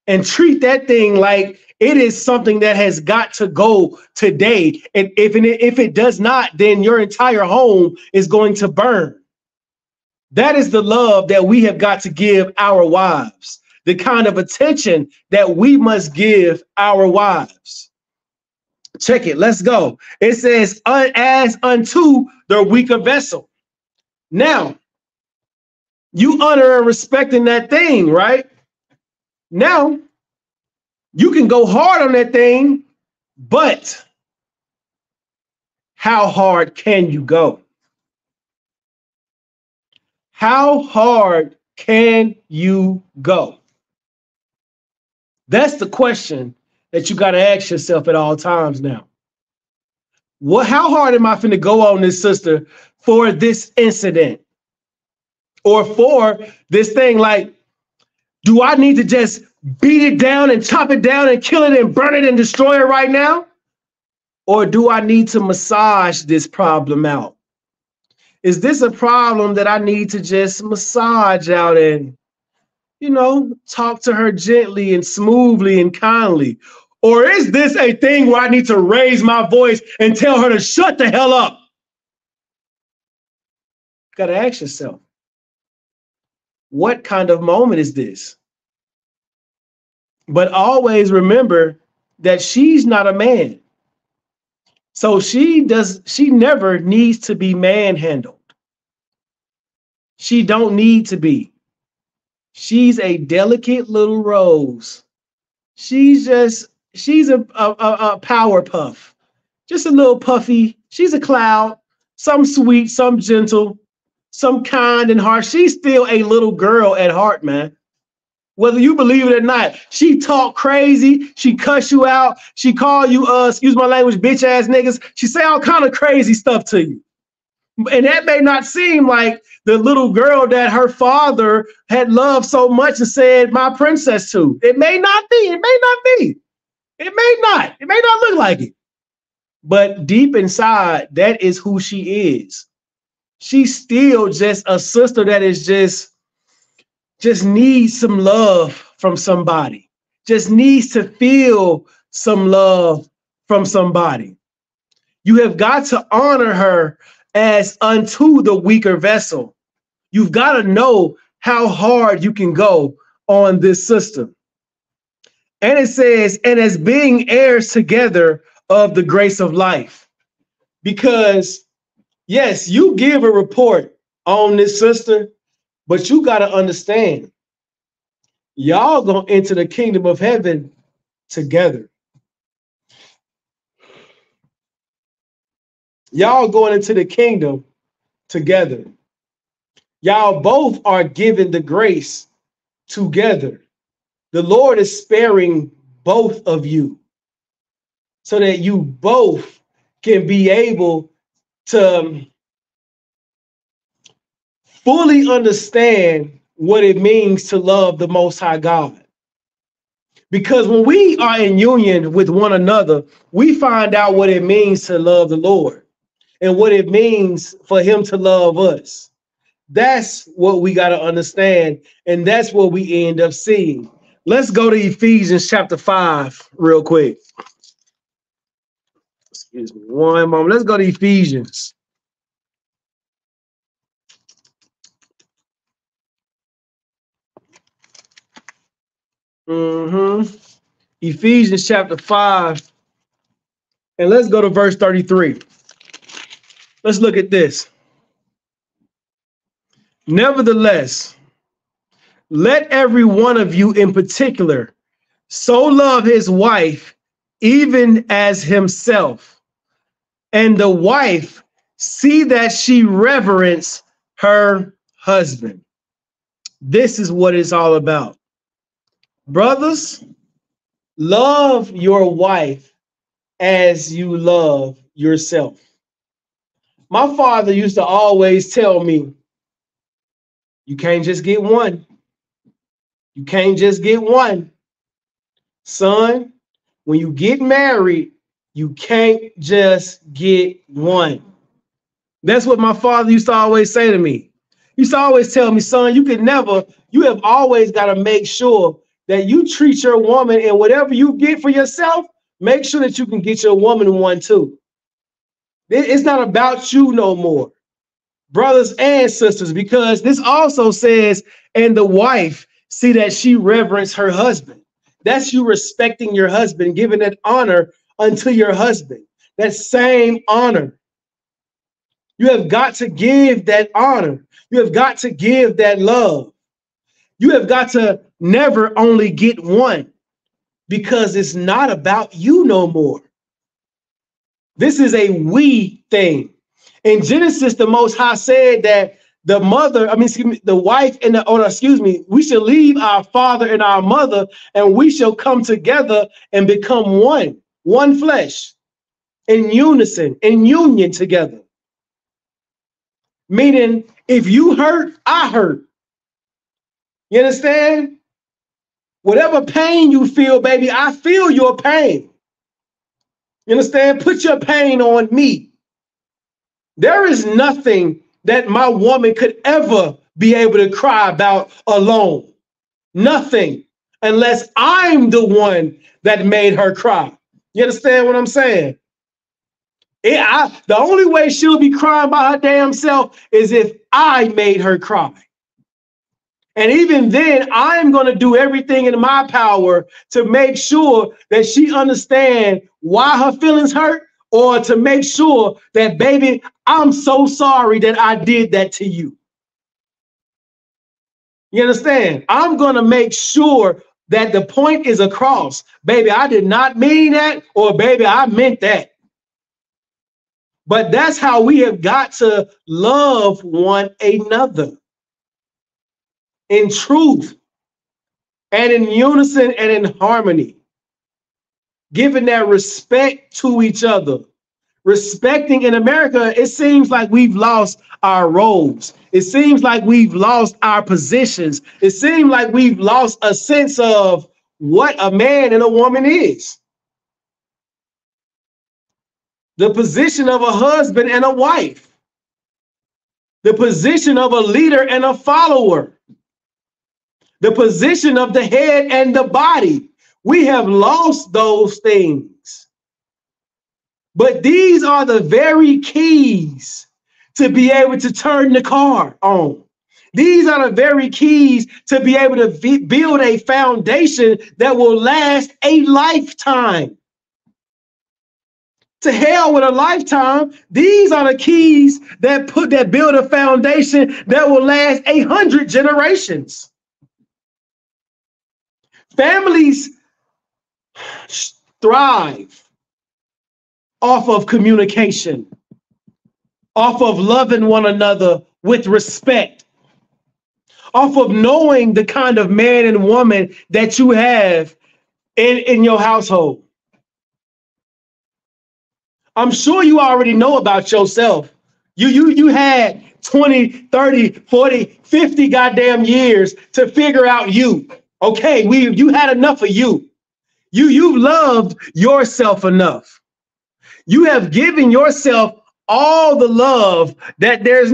and treat that thing like it is something that has got to go today. And if it does not, then your entire home is going to burn. That is the love that we have got to give our wives, the kind of attention that we must give our wives. Check it. Let's go. It says, as unto their weaker vessel. Now, you honor and respecting that thing, right? Now, you can go hard on that thing, but how hard can you go? How hard can you go? That's the question that you got to ask yourself at all times now. How hard am I finna go on this sister for this incident? Or for this thing? Like, do I need to just beat it down and chop it down and kill it and burn it and destroy it right now? Or do I need to massage this problem out? Is this a problem that I need to just massage out and, talk to her gently and smoothly and kindly? Or is this a thing where I need to raise my voice and tell her to shut the hell up? You got to ask yourself, what kind of moment is this? But always remember that she's not a man. So she never needs to be manhandled. She don't need to be. She's a delicate little rose. She's a power puff just a little puffy. She's a cloud, some sweet, some gentle, some kind and harsh. She's still a little girl at heart, man. Whether you believe it or not, she talk crazy. She cuss you out. She call you, excuse my language, bitch ass niggas. She say all kind of crazy stuff to you. And that may not seem like the little girl that her father had loved so much and said, my princess to. It may not be. It may not be. It may not. It may not look like it. But deep inside, that is who she is. She's still just a sister that is just needs some love from somebody. Just needs to feel some love from somebody. You have got to honor her as unto the weaker vessel. You've got to know how hard you can go on this sister. And it says, and as being heirs together of the grace of life. Because yes, you give a report on this sister, but you got to understand, y'all gonna enter the kingdom of heaven together. Y'all going into the kingdom together. Y'all both are given the grace together. The Lord is sparing both of you so that you both can be able to fully understand what it means to love the Most High God. Because when we are in union with one another, we find out what it means to love the Lord and what it means for him to love us. That's what we got to understand, and that's what we end up seeing. Let's go to Ephesians chapter 5 real quick. Excuse me one moment. Let's go to Ephesians. Ephesians chapter 5. And let's go to verse 33. Let's look at this. Nevertheless, let every one of you in particular so love his wife, even as himself, and the wife see that she reverence her husband. This is what it's all about. Brothers, love your wife as you love yourself. My father used to always tell me, you can't just get one. You can't just get one. Son, when you get married, you can't just get one. That's what my father used to always say to me. He used to always tell me, son, you have always got to make sure that you treat your woman, and whatever you get for yourself, make sure that you can get your woman one too. It's not about you no more, brothers and sisters, because this also says, and the wife see that she reverence her husband. That's you respecting your husband, giving that honor unto your husband. That same honor. You have got to give that honor. You have got to give that love. You have got to never only get one, because it's not about you no more. This is a we thing. In Genesis, the Most High said that the wife and we shall leave our father and our mother, and we shall come together and become one flesh, in unison, in union together. Meaning, if you hurt, I hurt. You understand? Whatever pain you feel, baby, I feel your pain. You understand? Put your pain on me. There is nothing that my woman could ever be able to cry about alone. Nothing, unless I'm the one that made her cry. You understand what I'm saying? The only way she'll be crying by her damn self is if I made her cry. And even then, I'm going to do everything in my power to make sure that she understands why her feelings hurt, or to make sure that, baby, I'm so sorry that I did that to you. You understand? I'm going to make sure that the point is across. Baby, I did not mean that, or baby, I meant that. But that's how we have got to love one another in truth and in unison and in harmony, giving that respect to each other. Respecting in America, it seems like we've lost our roles. It seems like we've lost our positions. It seems like we've lost a sense of what a man and a woman is. The position of a husband and a wife. The position of a leader and a follower. The position of the head and the body. We have lost those things. But these are the very keys to be able to turn the car on. These are the very keys to be able to build a foundation that will last a lifetime. To hell with a lifetime. These are the keys that build a foundation that will last 100 generations. Families thrive off of communication, off of loving one another with respect, off of knowing the kind of man and woman that you have in your household. I'm sure you already know about yourself. You had 20, 30, 40, 50 goddamn years to figure out you. Okay, you had enough of you. You've loved yourself enough. You have given yourself all the love that there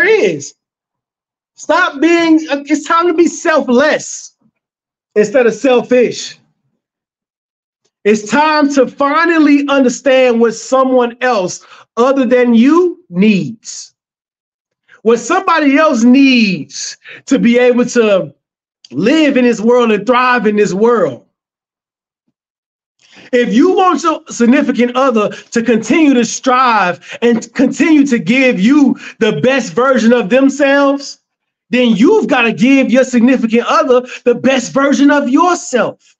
is. Stop being, it's time to be selfless instead of selfish. It's time to finally understand what someone else other than you needs. What somebody else needs to be able to live in this world and thrive in this world. If you want your significant other to continue to strive and continue to give you the best version of themselves, then you've got to give your significant other the best version of yourself.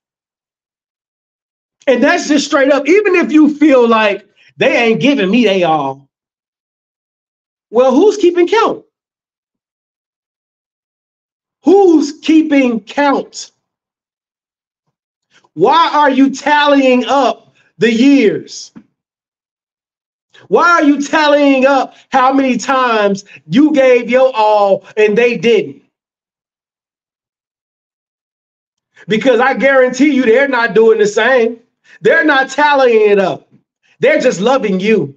And that's just straight up. Even if you feel like they ain't giving me they all, well, who's keeping count? Who's keeping count? Why are you tallying up the years? Why are you tallying up how many times you gave your all and they didn't? Because I guarantee you they're not doing the same. They're not tallying it up. They're just loving you.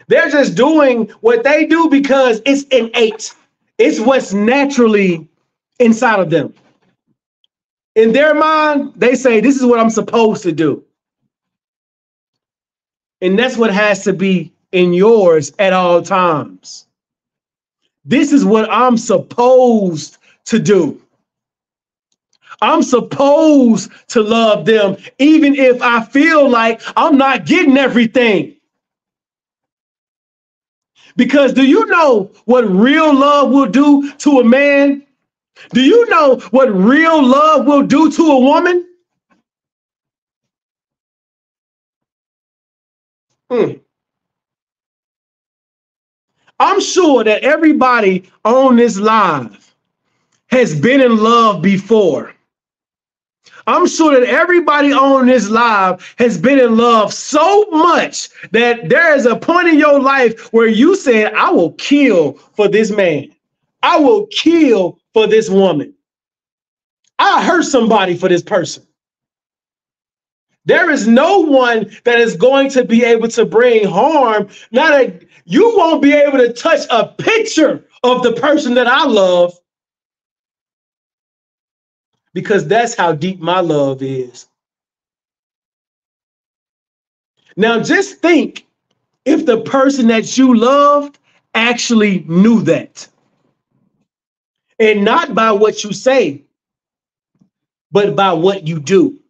They're just doing what they do because it's innate. It's what's naturally inside of them. In their mind, they say, this is what I'm supposed to do. And that's what has to be in yours at all times. This is what I'm supposed to do. I'm supposed to love them, even if I feel like I'm not getting everything. Because do you know what real love will do to a man? Do you know what real love will do to a woman? I'm sure that everybody on this live has been in love before. I'm sure that everybody on this live has been in love so much that there is a point in your life where you said, I will kill for this man. I will kill for this woman. I hurt somebody for this person. There is no one that is going to be able to bring harm. You won't be able to touch a picture of the person that I love. Because that's how deep my love is. Now just think if the person that you loved actually knew that. And not by what you say, but by what you do.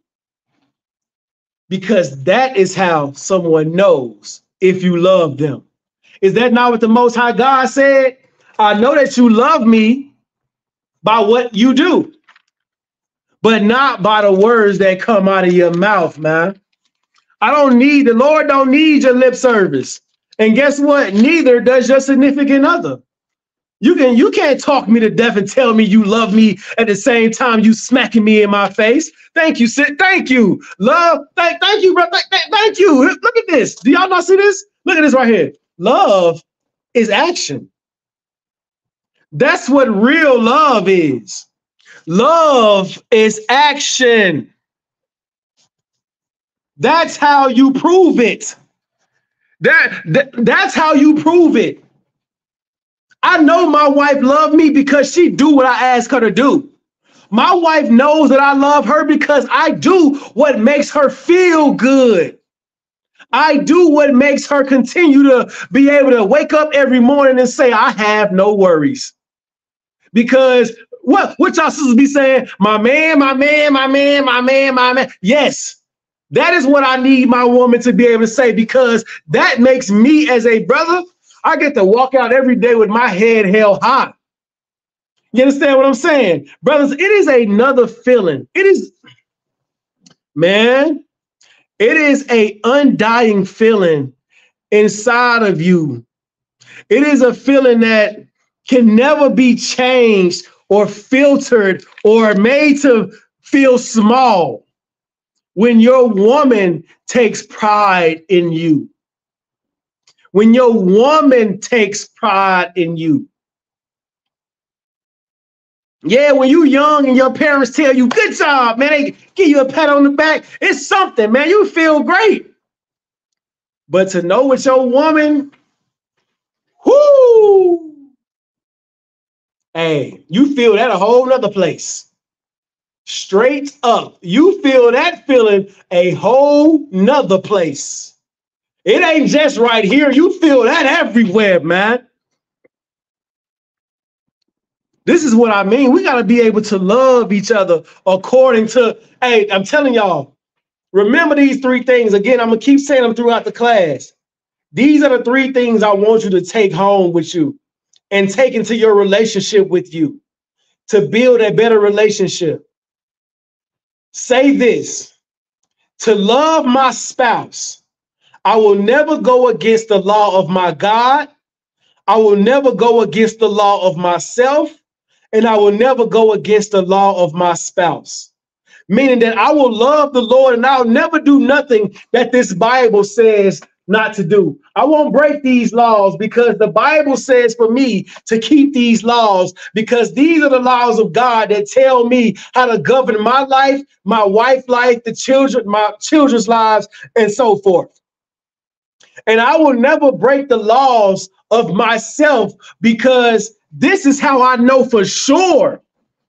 Because that is how someone knows if you love them. Is that not what the Most High God said? I know that you love me by what you do, but not by the words that come out of your mouth, man. The Lord don't need your lip service. And guess what? Neither does your significant other. You can't talk me to death and tell me you love me at the same time you smacking me in my face. Thank you, Sid. Thank you. Love. Thank you, bro. Thank you. Look at this. Do y'all not see this? Look at this right here. Love is action. That's what real love is. Love is action. That's how you prove it. That's how you prove it. I know my wife loves me because she do what I ask her to do. My wife knows that I love her because I do what makes her feel good. I do what makes her continue to be able to wake up every morning and say, I have no worries. Because what y'all sisters be saying? My man, my man, my man, my man, my man. Yes, that is what I need my woman to be able to say, because that makes me as a brother, I get to walk out every day with my head held high. You understand what I'm saying? Brothers, it is another feeling. It is, man, it is an undying feeling inside of you. It is a feeling that can never be changed or filtered or made to feel small when your woman takes pride in you. When your woman takes pride in you. Yeah, when you young and your parents tell you, good job, man, they give you a pat on the back. It's something, man. You feel great. But to know with your woman, whoo, hey, you feel that a whole nother place. Straight up. You feel that feeling a whole nother place. It ain't just right here. You feel that everywhere, man. This is what I mean. We got to be able to love each other according to, hey, I'm telling y'all, remember these three things. Again, I'm going to keep saying them throughout the class. These are the three things I want you to take home with you and take into your relationship with you to build a better relationship. Say this: to love my spouse, I will never go against the law of my God. I will never go against the law of myself. And I will never go against the law of my spouse. Meaning that I will love the Lord and I'll never do nothing that this Bible says not to do. I won't break these laws because the Bible says for me to keep these laws, because these are the laws of God that tell me how to govern my life, my wife's life, my children's lives, and so forth. And I will never break the laws of myself, because this is how I know for sure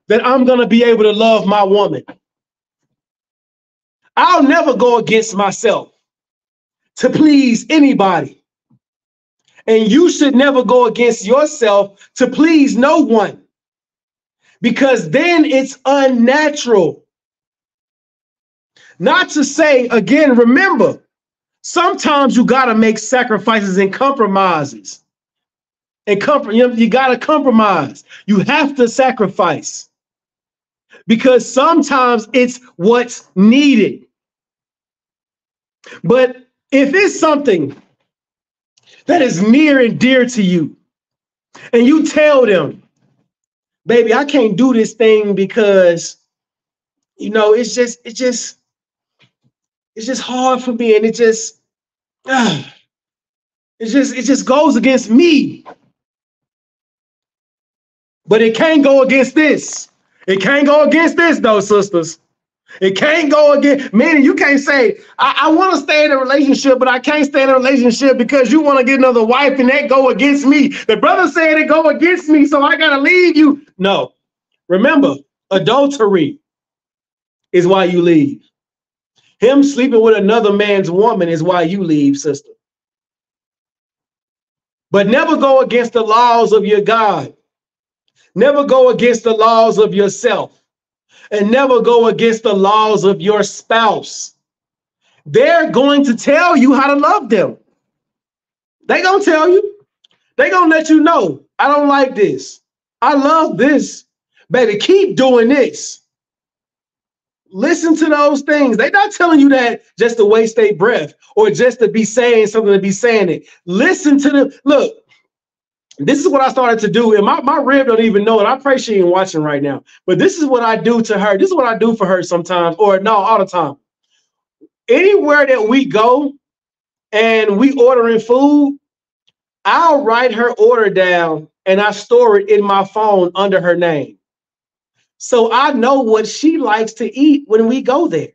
that I'm going to be able to love my woman. I'll never go against myself to please anybody. And you should never go against yourself to please no one, because then it's unnatural. Not to say, again, remember, sometimes you got to make sacrifices and compromises. You got to compromise. You have to sacrifice, because sometimes it's what's needed. But if it's something that is near and dear to you, and you tell them, baby, I can't do this thing because, you know, it's just hard for me, and it just goes against me. But it can't go against this. It can't go against this, though, sisters. It can't go against, meaning you can't say, I want to stay in a relationship, but I can't stay in a relationship because you want to get another wife and that go against me. The brother said it go against me, so I got to leave you. No. Remember, adultery is why you leave. Him sleeping with another man's woman is why you leave, sister. But never go against the laws of your God. Never go against the laws of yourself, and never go against the laws of your spouse. They're going to tell you how to love them. They're going to tell you. They're going to let you know, I don't like this. I love this. Baby, keep doing this. Listen to those things. They're not telling you that just to waste their breath or just to be saying something to be saying it. Listen to them. Look, this is what I started to do. And my rib don't even know it. I pray she ain't watching right now. But this is what I do to her. This is what I do for her sometimes, or no, all the time. Anywhere that we go and we ordering food, I'll write her order down and I store it in my phone under her name. So I know what she likes to eat when we go there.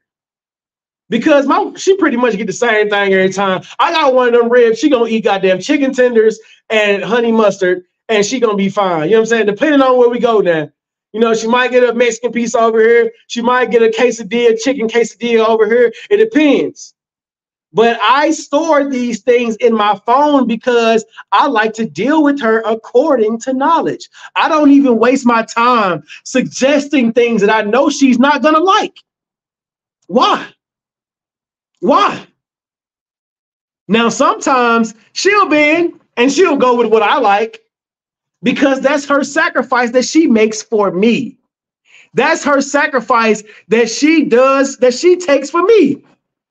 Because she pretty much get the same thing every time. I got one of them ribs. She gonna eat goddamn chicken tenders and honey mustard, and she gonna be fine. You know what I'm saying? Depending on where we go now. You know, she might get a Mexican piece over here. She might get a quesadilla, chicken quesadilla over here. It depends. But I store these things in my phone because I like to deal with her according to knowledge. I don't even waste my time suggesting things that I know she's not gonna like. Why? Why? Now, sometimes she'll bend and she'll go with what I like because that's her sacrifice that she makes for me. That's her sacrifice that she does, that she takes for me.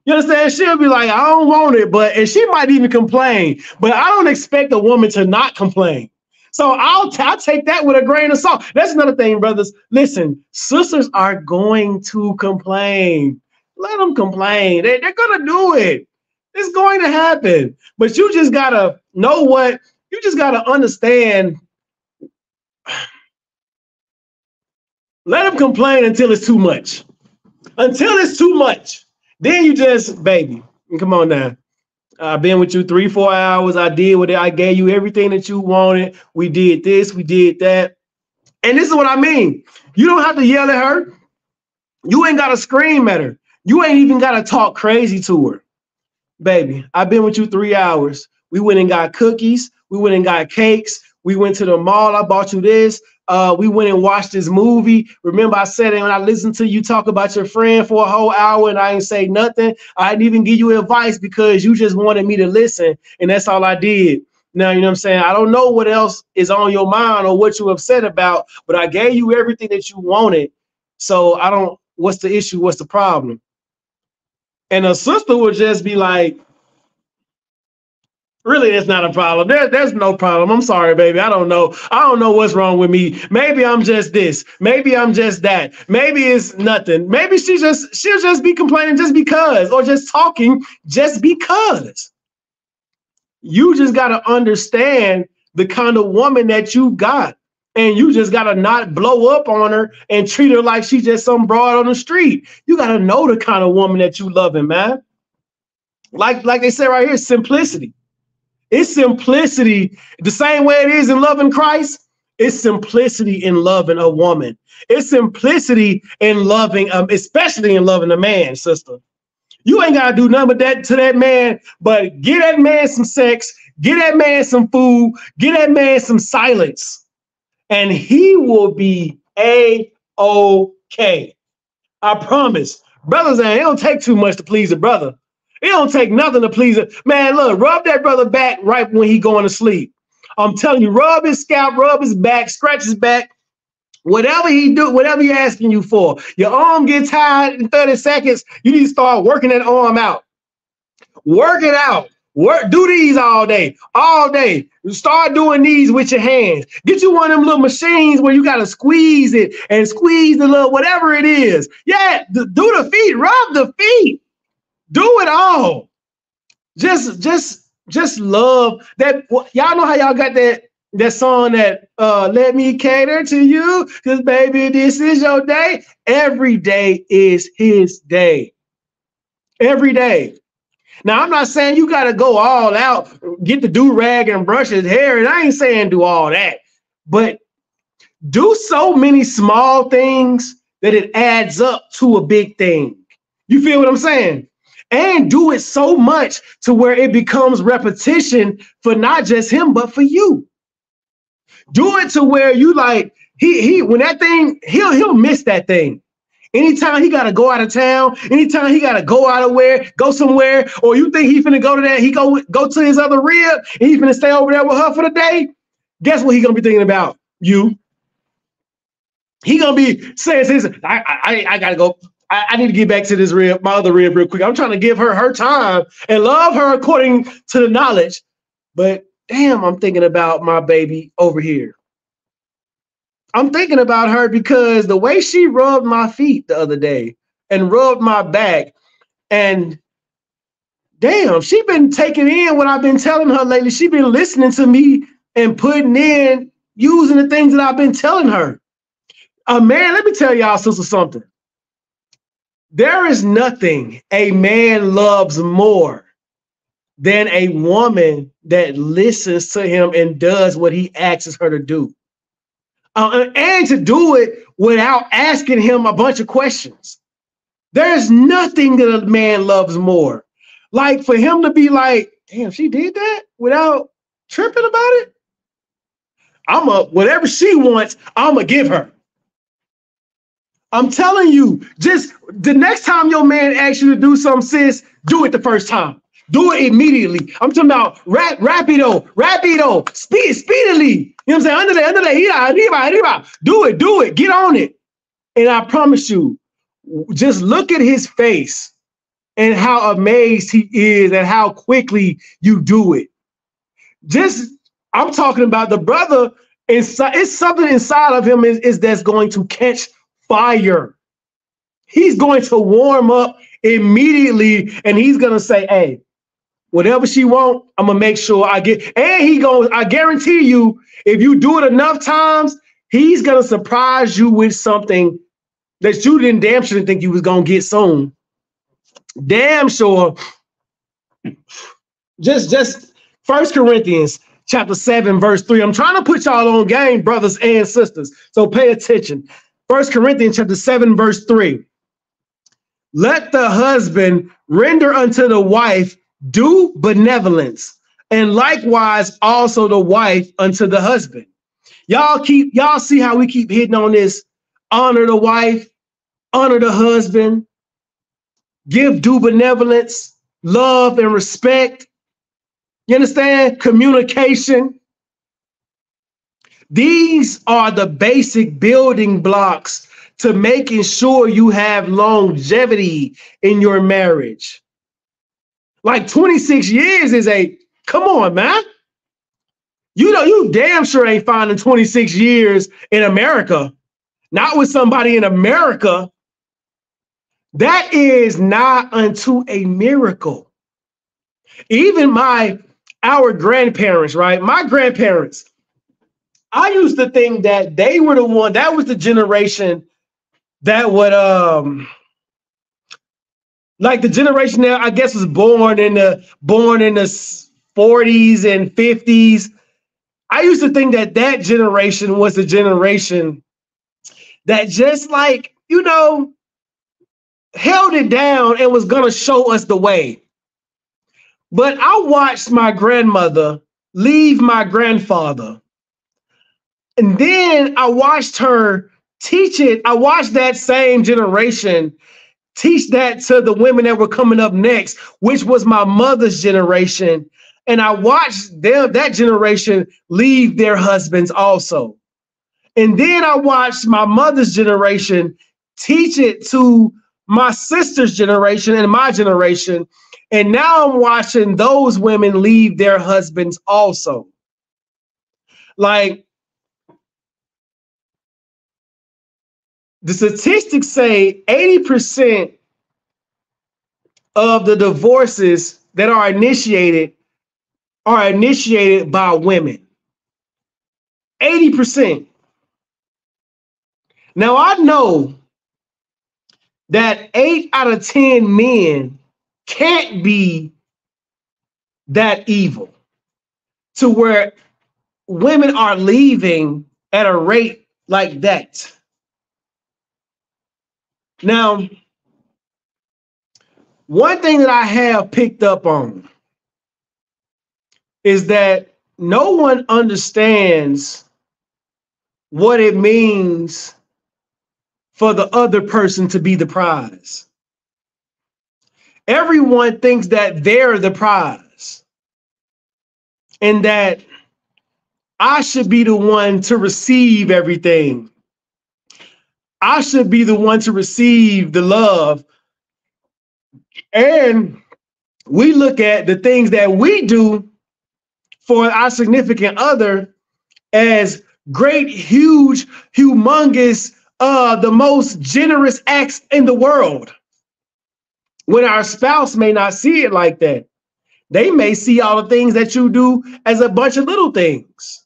You understand? She'll be like, I don't want it, and she might even complain, but I don't expect a woman to not complain. So I'll take that with a grain of salt. That's another thing, brothers. Listen, sisters are going to complain. Let them complain. They're going to do it. It's going to happen. But you just got to know what, you just got to understand. Let them complain until it's too much. Until it's too much. Then you just, baby, come on now. I've been with you 3-4 hours. I did what I gave you everything that you wanted. We did this, we did that. And this is what I mean. You don't have to yell at her. You ain't got to scream at her. You ain't even got to talk crazy to her. Baby, I've been with you 3 hours. We went and got cookies. We went and got cakes. We went to the mall. I bought you this. We went and watched this movie. Remember, I said it when I listened to you talk about your friend for a whole hour and I didn't say nothing. I didn't even give you advice because you just wanted me to listen. And that's all I did. Now, you know what I'm saying? I don't know what else is on your mind or what you're upset about, but I gave you everything that you wanted. So what's the issue? What's the problem? And a sister would just be like, really, that's not a problem. There's no problem. I'm sorry, baby. I don't know. I don't know what's wrong with me. Maybe I'm just this. Maybe I'm just that. Maybe it's nothing. Maybe she'll just be complaining just because, or just talking just because. You just got to understand the kind of woman that you got. And you just got to not blow up on her and treat her like she's just some broad on the street. You got to know the kind of woman that you loving, man. Like they say right here, simplicity. It's simplicity. The same way it is in loving Christ, it's simplicity in loving a woman. It's simplicity in loving, especially in loving a man, sister. You ain't got to do nothing but that to that man, but get that man some sex, get that man some food, get that man some silence. And he will be A-OK. I promise. Brothers, it don't take too much to please a brother. It don't take nothing to please it. Man, look, rub that brother back right when he going to sleep. I'm telling you, rub his scalp, rub his back, scratch his back. Whatever he do, whatever he asking you for. Your arm gets tired in 30 seconds. You need to start working that arm out. Work it out. Do these all day. Start doing these with your hands. Get you one of them little machines where you got to squeeze it and squeeze the little, whatever it is. Yeah, do the feet, rub the feet. Do it all. Just love that. Y'all know how y'all got that song that let me cater to you because baby, this is your day. Every day is his day. Every day. Now, I'm not saying you got to go all out, get the do-rag and brush his hair. And I ain't saying do all that. But do so many small things that it adds up to a big thing. You feel what I'm saying? And do it so much to where it becomes repetition for not just him, but for you. Do it to where you like, when that thing, he'll miss that thing. Anytime he got to go out of town, anytime he got to go somewhere, or you think he finna go to that, he go to his other rib, and he finna stay over there with her for the day, guess what he gonna be thinking about? You. He gonna be saying, I gotta go. I need to get back to this rib, my other rib real quick. I'm trying to give her her time and love her according to the knowledge. But damn, I'm thinking about my baby over here. I'm thinking about her because the way she rubbed my feet the other day and rubbed my back, and damn, she been taking in what I've been telling her lately. She been listening to me and putting in, using the things that I've been telling her. Man, let me tell y'all sister something. There is nothing a man loves more than a woman that listens to him and does what he asks her to do. And to do it without asking him a bunch of questions. There's nothing that a man loves more. Like for him to be like, damn, she did that without tripping about it. Whatever she wants, I'ma give her. I'm telling you, just the next time your man asks you to do something, sis, do it the first time. Do it immediately. I'm talking about rapido, speedily. You know what I'm saying? Under, do it, get on it. And I promise you, just look at his face and how amazed he is and how quickly you do it. I'm talking about the brother inside. It's something inside of him is that's going to catch fire. He's going to warm up immediately and he's going to say, hey, whatever she want, I'm going to make sure I get. And I guarantee you, if you do it enough times, he's going to surprise you with something that you damn sure didn't think you was going to get soon. Damn sure. Just 1 Corinthians chapter 7, verse 3. I'm trying to put y'all on game, brothers and sisters. So pay attention. 1 Corinthians chapter 7, verse 3. Let the husband render unto the wife due benevolence, and likewise also the wife unto the husband. Y'all see how we keep hitting on this: honor the wife, honor the husband, give due benevolence, love and respect. You understand? Communication. These are the basic building blocks to making sure you have longevity in your marriage. Like 26 years is come on, man. You damn sure ain't finding 26 years in America. Not with somebody in America. That is not unto a miracle. Even our grandparents, right? My grandparents, I used to think that they were that was the generation that would, like the generation that I guess was born in the 40s and 50s. I used to think that generation was the generation that just held it down and was going to show us the way. But I watched my grandmother leave my grandfather. And then I watched her teach it. I watched that same generation teach that to the women that were coming up next, which was my mother's generation. And I watched that generation leave their husbands also. And then I watched my mother's generation teach it to my sister's generation and my generation. And now I'm watching those women leave their husbands also. Like, the statistics say 80% of the divorces that are initiated by women. 80%. Now, I know that 8 out of 10 men can't be that evil to where women are leaving at a rate like that. Now, one thing that I have picked up on is that no one understands what it means for the other person to be the prize. Everyone thinks that they're the prize and that I should be the one to receive everything. I should be the one to receive the love. And we look at the things that we do for our significant other as great, huge, humongous, the most generous acts in the world. When our spouse may not see it like that. They may see all the things that you do as a bunch of little things.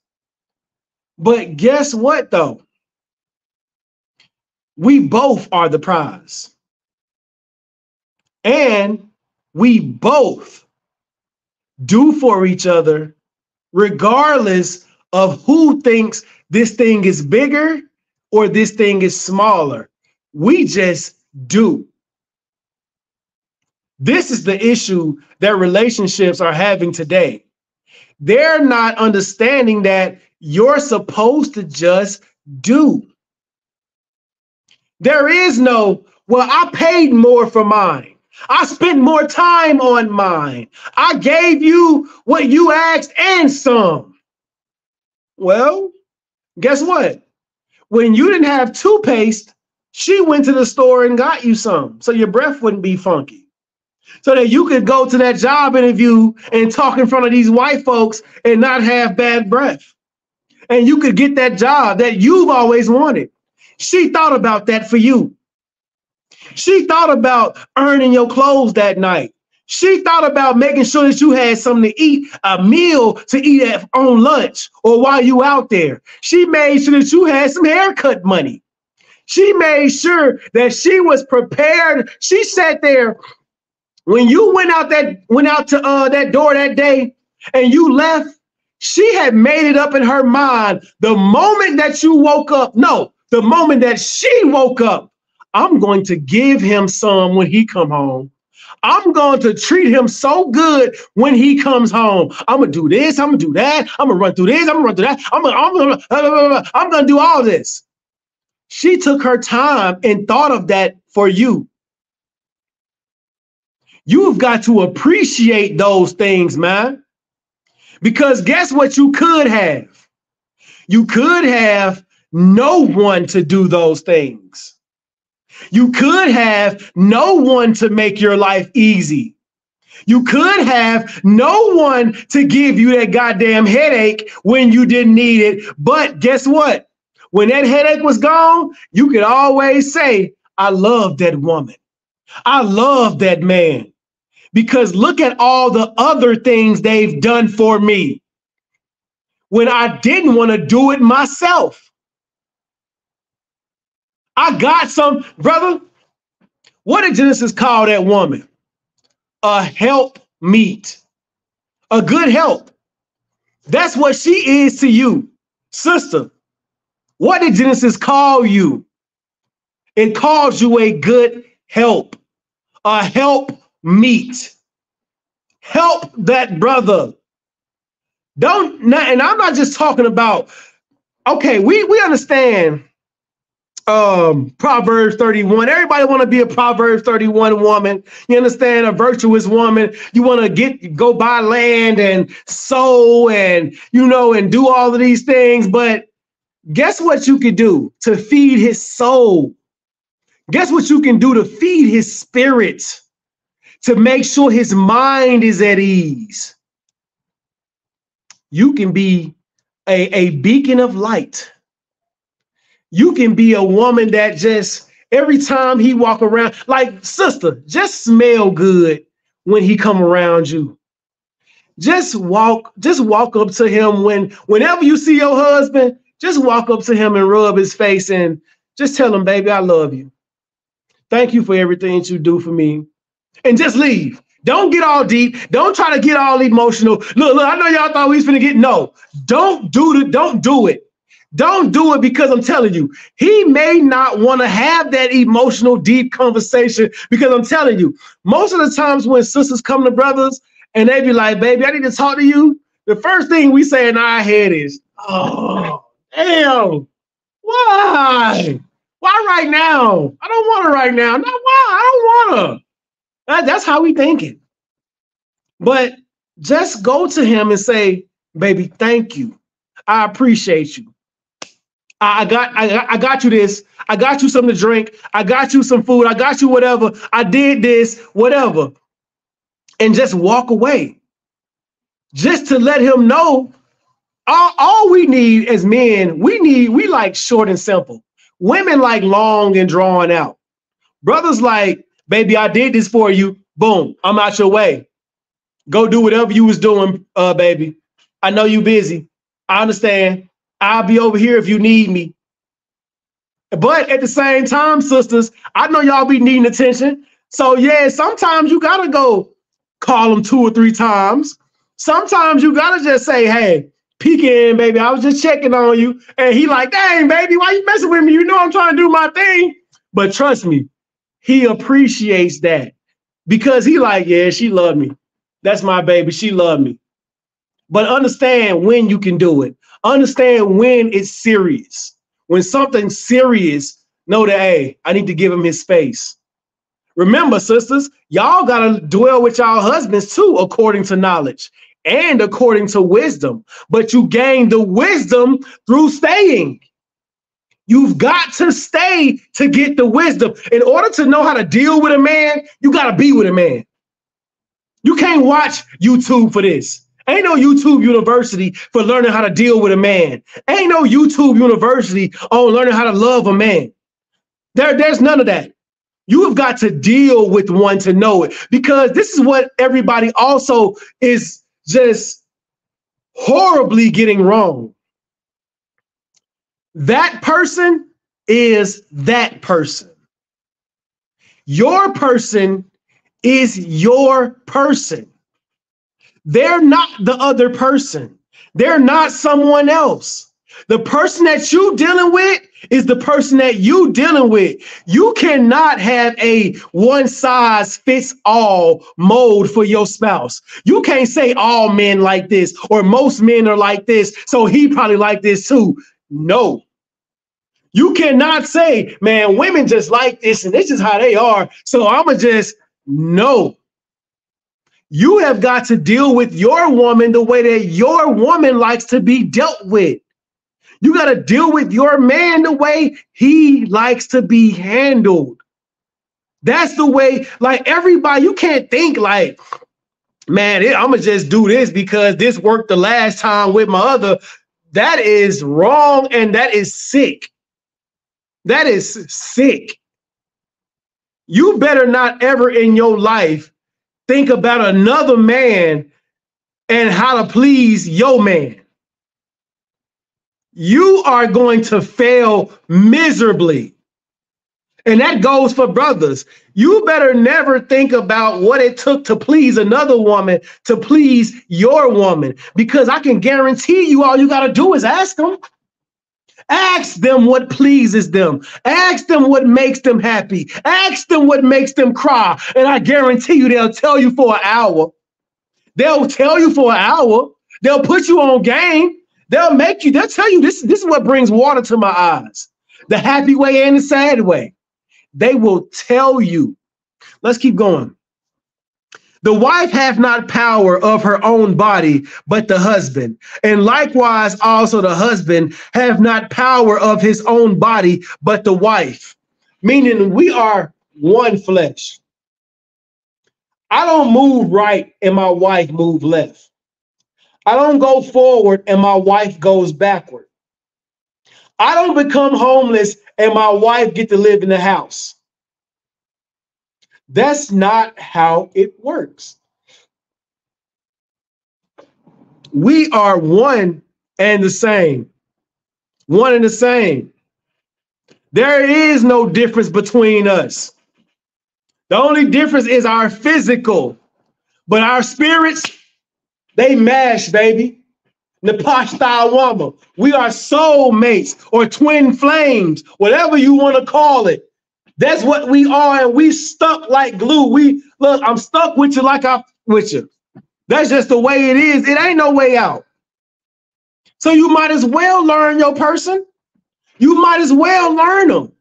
But guess what, though? We both are the prize. And we both do for each other, regardless of who thinks this thing is bigger or this thing is smaller. We just do. This is the issue that relationships are having today. They're not understanding that you're supposed to just do. There is no, well, I paid more for mine. I spent more time on mine. I gave you what you asked and some. Well, guess what? When you didn't have toothpaste, she went to the store and got you some so your breath wouldn't be funky. So that you could go to that job interview and talk in front of these white folks and not have bad breath. And you could get that job that you've always wanted. She thought about that for you. She thought about earning your clothes that night. She thought about making sure that you had something to eat, a meal to eat on lunch or while you out there. She made sure that you had some haircut money. She made sure that she was prepared. She sat there. When you went out to that door that day and you left, she had made it up in her mind the moment that you woke up. No, the moment that she woke up, I'm going to give him some when he come home. I'm going to treat him so good when he comes home. I'm going to do this. I'm going to do that. I'm going to run through this. I'm going to run through that. I'm going to do all this. She took her time and thought of that for you. You've got to appreciate those things, man. Because guess what you could have? You could have no one to do those things. You could have no one to make your life easy. You could have no one to give you that goddamn headache when you didn't need it. But guess what? When that headache was gone, you could always say, I love that woman. I love that man. Because look at all the other things they've done for me when I didn't want to do it myself. I got some, brother. What did Genesis call that woman? A help meet. A good help. That's what she is to you, sister. What did Genesis call you? It calls you a good help. A help meet. Help that brother. And I'm not just talking about, okay, we understand Proverbs 31. Everybody want to be a Proverbs 31 woman. You understand? A virtuous woman. You want to go buy land and sow and, and do all of these things. But guess what you could do to feed his soul? Guess what you can do to feed his spirit? To make sure his mind is at ease. You can be a beacon of light. You can be a woman that just, every time he walk around, like, sister, just smell good when he come around you. Just walk up to him whenever you see your husband, just walk up to him and rub his face and just tell him, baby, I love you. Thank you for everything that you do for me. And just leave. Don't get all deep. Don't try to get all emotional. Look, I know y'all thought we was finna get, no. Don't do it. Don't do it because I'm telling you, he may not want to have that emotional, deep conversation because I'm telling you, most of the times when sisters come to brothers and they be like, baby, I need to talk to you. The first thing we say in our head is, oh, damn, why? Why right now? I don't want to right now. Not why, I don't want to. That's how we thinking. But just go to him and say, baby, thank you. I appreciate you. I got you this. I got you something to drink. I got you some food. I got you whatever. I did this, whatever. And just walk away. Just to let him know all we need as men, we like short and simple. Women like long and drawn out. Brothers like, baby, I did this for you. Boom, I'm out your way. Go do whatever you was doing, baby. I know you busy. I understand. I'll be over here if you need me. But at the same time, sisters, I know y'all be needing attention. So yeah, sometimes you gotta go call them 2 or 3 times. Sometimes you gotta just say, hey, peek in, baby. I was just checking on you. And he like, dang, baby, why you messing with me? You know I'm trying to do my thing. But trust me, he appreciates that because he like, yeah, she loved me. That's my baby. She loved me. But understand when you can do it. Understand when it's serious. When something's serious, know that, hey, I need to give him his space. Remember, sisters, y'all got to dwell with y'all husbands too, according to knowledge and according to wisdom. But you gain the wisdom through staying. You've got to stay to get the wisdom. In order to know how to deal with a man, you got to be with a man. You can't watch YouTube for this. Ain't no YouTube university for learning how to deal with a man. Ain't no YouTube university on learning how to love a man. There's none of that. You have got to deal with one to know it, because this is what everybody also is just horribly getting wrong. That person is that person. Your person is your person. They're not the other person. They're not someone else. The person that you dealing with is the person that you dealing with. You cannot have a one size fits all mold for your spouse. You can't say all men like this or most men are like this, so he probably like this too. No. You cannot say, man, women just like this and this is how they are, so I'ma just, no. You have got to deal with your woman the way that your woman likes to be dealt with. You got to deal with your man the way he likes to be handled. That's the way, like everybody, you can't think like, man, I'm going to just do this because this worked the last time with my other. That is wrong and that is sick. That is sick. You better not ever in your life think about another man and how to please your man. You are going to fail miserably. And that goes for brothers. You better never think about what it took to please another woman to please your woman, because I can guarantee you all you got to do is ask them. Ask them what pleases them. Ask them what makes them happy. Ask them what makes them cry. And I guarantee you they'll tell you for an hour. They'll tell you for an hour. They'll put you on game. They'll tell you this is what brings water to my eyes. The happy way and the sad way. They will tell you. Let's keep going. The wife hath not power of her own body, but the husband. And likewise also the husband have not power of his own body, but the wife. Meaning we are one flesh. I don't move right and my wife move left. I don't go forward and my wife goes backward. I don't become homeless and my wife get to live in the house. That's not how it works. We are one and the same. One and the same. There is no difference between us. The only difference is our physical. But our spirits, they mash, baby. Napashta Wama. We are soulmates or twin flames, whatever you want to call it. That's what we are, and we stuck like glue. Look, I'm stuck with you like I'm with you. That's just the way it is. It ain't no way out. So you might as well learn your person. You might as well learn them.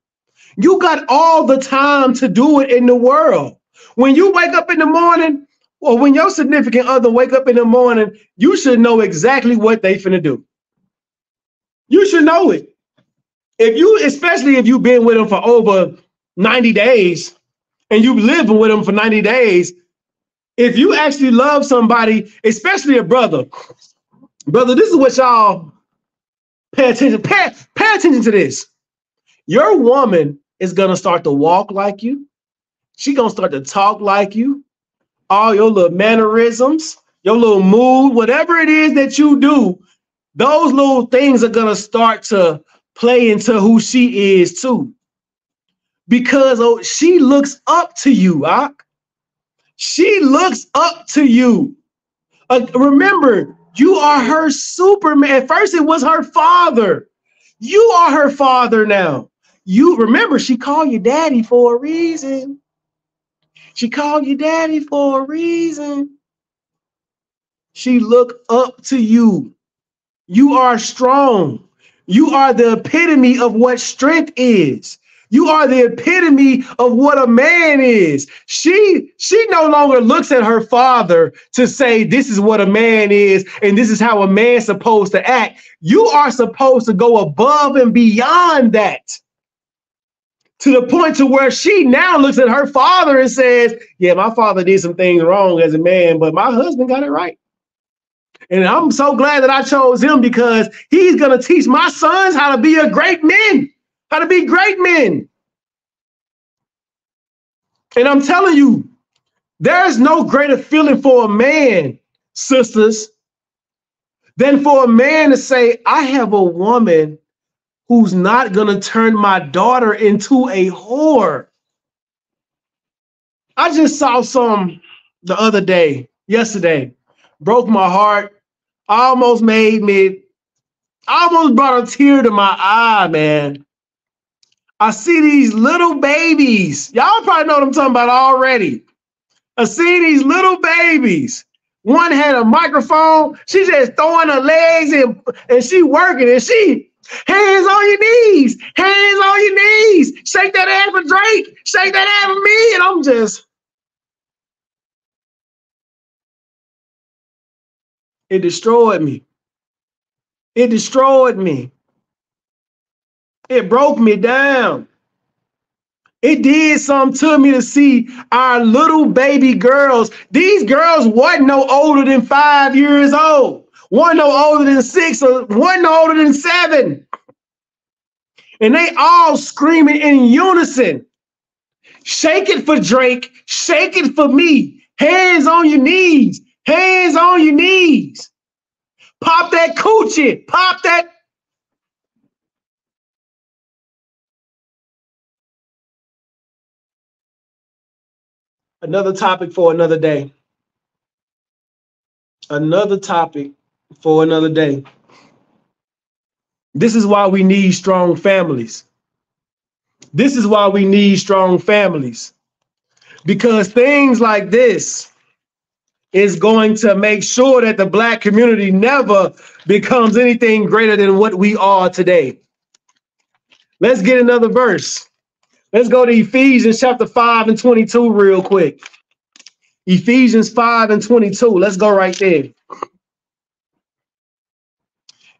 You got all the time to do it in the world. When you wake up in the morning, or when your significant other wake up in the morning, you should know exactly what they finna do. You should know it. Especially if you've been with them for over 90 days and you've lived with them for 90 days, if you actually love somebody, especially a brother, this is what y'all pay attention. Pay attention to this. Your woman is going to start to walk like you. She's going to start to talk like you. All your little mannerisms, your little mood, whatever it is that you do, those little things are going to start to play into who she is too. Because she looks up to you, Ak. She looks up to you. Remember, you are her Superman. At first, it was her father. You are her father now. You remember, she called you daddy for a reason. She called you daddy for a reason. She looked up to you. You are strong. You are the epitome of what strength is. You are the epitome of what a man is. She no longer looks at her father to say, this is what a man is, and this is how a man's supposed to act. You are supposed to go above and beyond that, to the point to where she now looks at her father and says, yeah, my father did some things wrong as a man, but my husband got it right. And I'm so glad that I chose him, because he's going to teach my sons how to be great men. How to be great men. And I'm telling you, there's no greater feeling for a man, sisters, than for a man to say, I have a woman who's not going to turn my daughter into a whore. I just saw some the other day, yesterday, broke my heart, almost brought a tear to my eye, man. I see these little babies. Y'all probably know what I'm talking about already. I see these little babies. One had a microphone. She just throwing her legs and she working, and she, hands on your knees, hands on your knees. Shake that ass for Drake. Shake that ass for me. And I'm just, it destroyed me. It destroyed me. It broke me down. It did something to me to see our little baby girls. These girls wasn't no older than 5 years old. One no older than 6, or one no older than 7. And they all screaming in unison. Shake it for Drake. Shake it for me. Hands on your knees. Hands on your knees. Pop that coochie. Pop that. Another topic for another day. Another topic for another day. This is why we need strong families. This is why we need strong families. Because things like this is going to make sure that the Black community never becomes anything greater than what we are today. Let's get another verse. Let's go to Ephesians chapter 5 and 22 real quick. Ephesians 5 and 22. Let's go right there.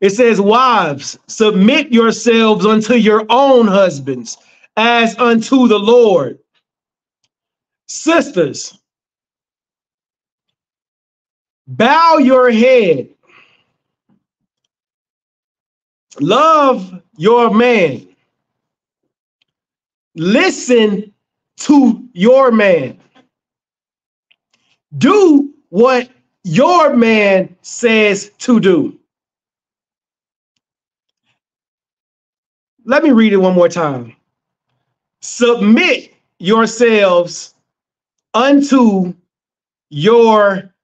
It says, wives, submit yourselves unto your own husbands as unto the Lord. Sisters, bow your head. Love your man. Listen to your man. Do what your man says to do. Let me read it one more time. Submit yourselves unto your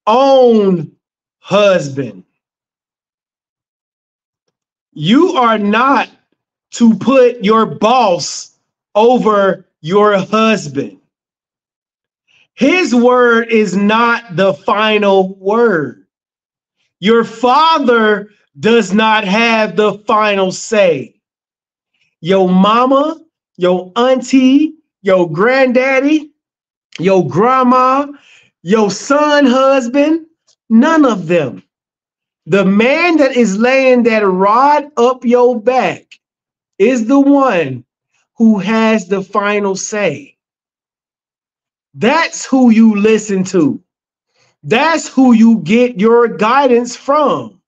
own husband. You are not to put your boss over your husband. His word is not the final word. Your father does not have the final say. Your mama, your auntie, your granddaddy, your grandma, your son husband, none of them. The man that is laying that rod up your back is the one who has the final say. That's who you listen to. That's who you get your guidance from.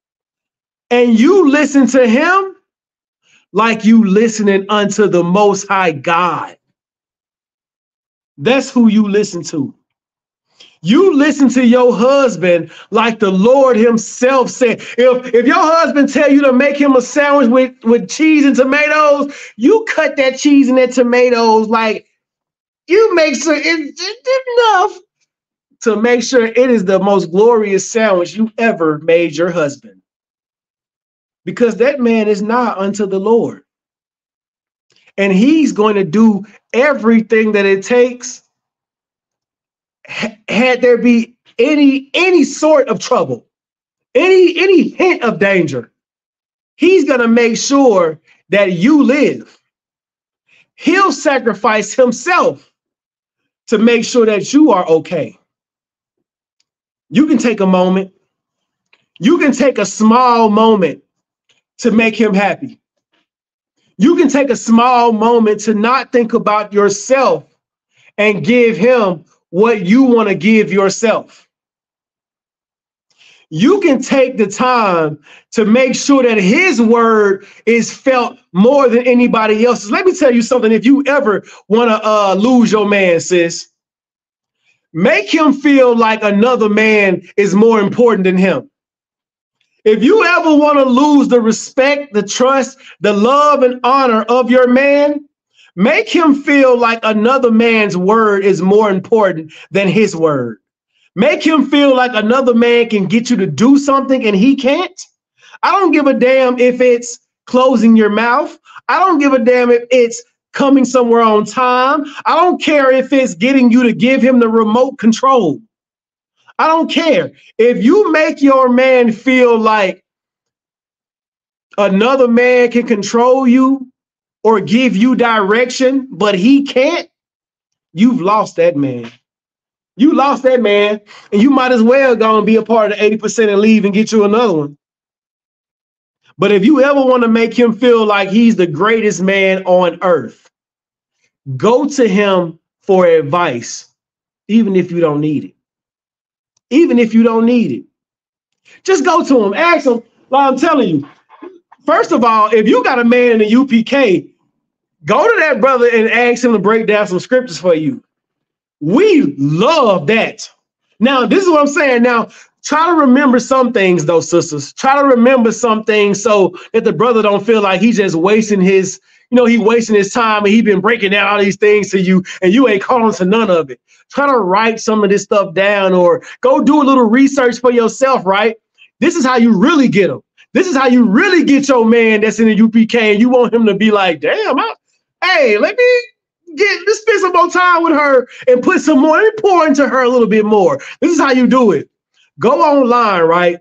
And you listen to him like you listening unto the Most High God. That's who you listen to. You listen to your husband like the Lord himself said. If your husband tell you to make him a sandwich with cheese and tomatoes, you cut that cheese and that tomatoes, like you make sure it's enough to make sure it is the most glorious sandwich you ever made your husband. Because that man is not unto the Lord. And he's going to do everything that it takes. Had there be any sort of trouble, any hint of danger, he's going to make sure that you live. He'll sacrifice himself to make sure that you are okay. You can take a moment. You can take a small moment to make him happy. You can take a small moment to not think about yourself and give him what you want to give yourself. You can take the time to make sure that his word is felt more than anybody else's. Let me tell you something. If you ever want to lose your man, sis, make him feel like another man is more important than him. If you ever want to lose the respect, the trust, the love and honor of your man, make him feel like another man's word is more important than his word. Make him feel like another man can get you to do something and he can't. I don't give a damn if it's closing your mouth. I don't give a damn if it's coming somewhere on time. I don't care if it's getting you to give him the remote control. I don't care. If you make your man feel like another man can control you or give you direction, but he can't, you've lost that man. You lost that man, and you might as well go and be a part of the 80% and leave and get you another one. But if you ever want to make him feel like he's the greatest man on earth, go to him for advice, even if you don't need it. Even if you don't need it. Just go to him, ask him, like I'm telling you. First of all, if you got a man in the UPK, go to that brother and ask him to break down some scriptures for you. We love that. Now, this is what I'm saying. Now, try to remember some things, though, sisters. Try to remember some things so that the brother don't feel like he's just wasting his, he wasting his time and he been breaking down all these things to you and you ain't calling to none of it. Try to write some of this stuff down or go do a little research for yourself, right? This is how you really get them. This is how you really get your man that's in the UPK and you want him to be like, damn, hey, let's spend some more time with her and put some more, let me pour into her a little bit more. This is how you do it. Go online, right?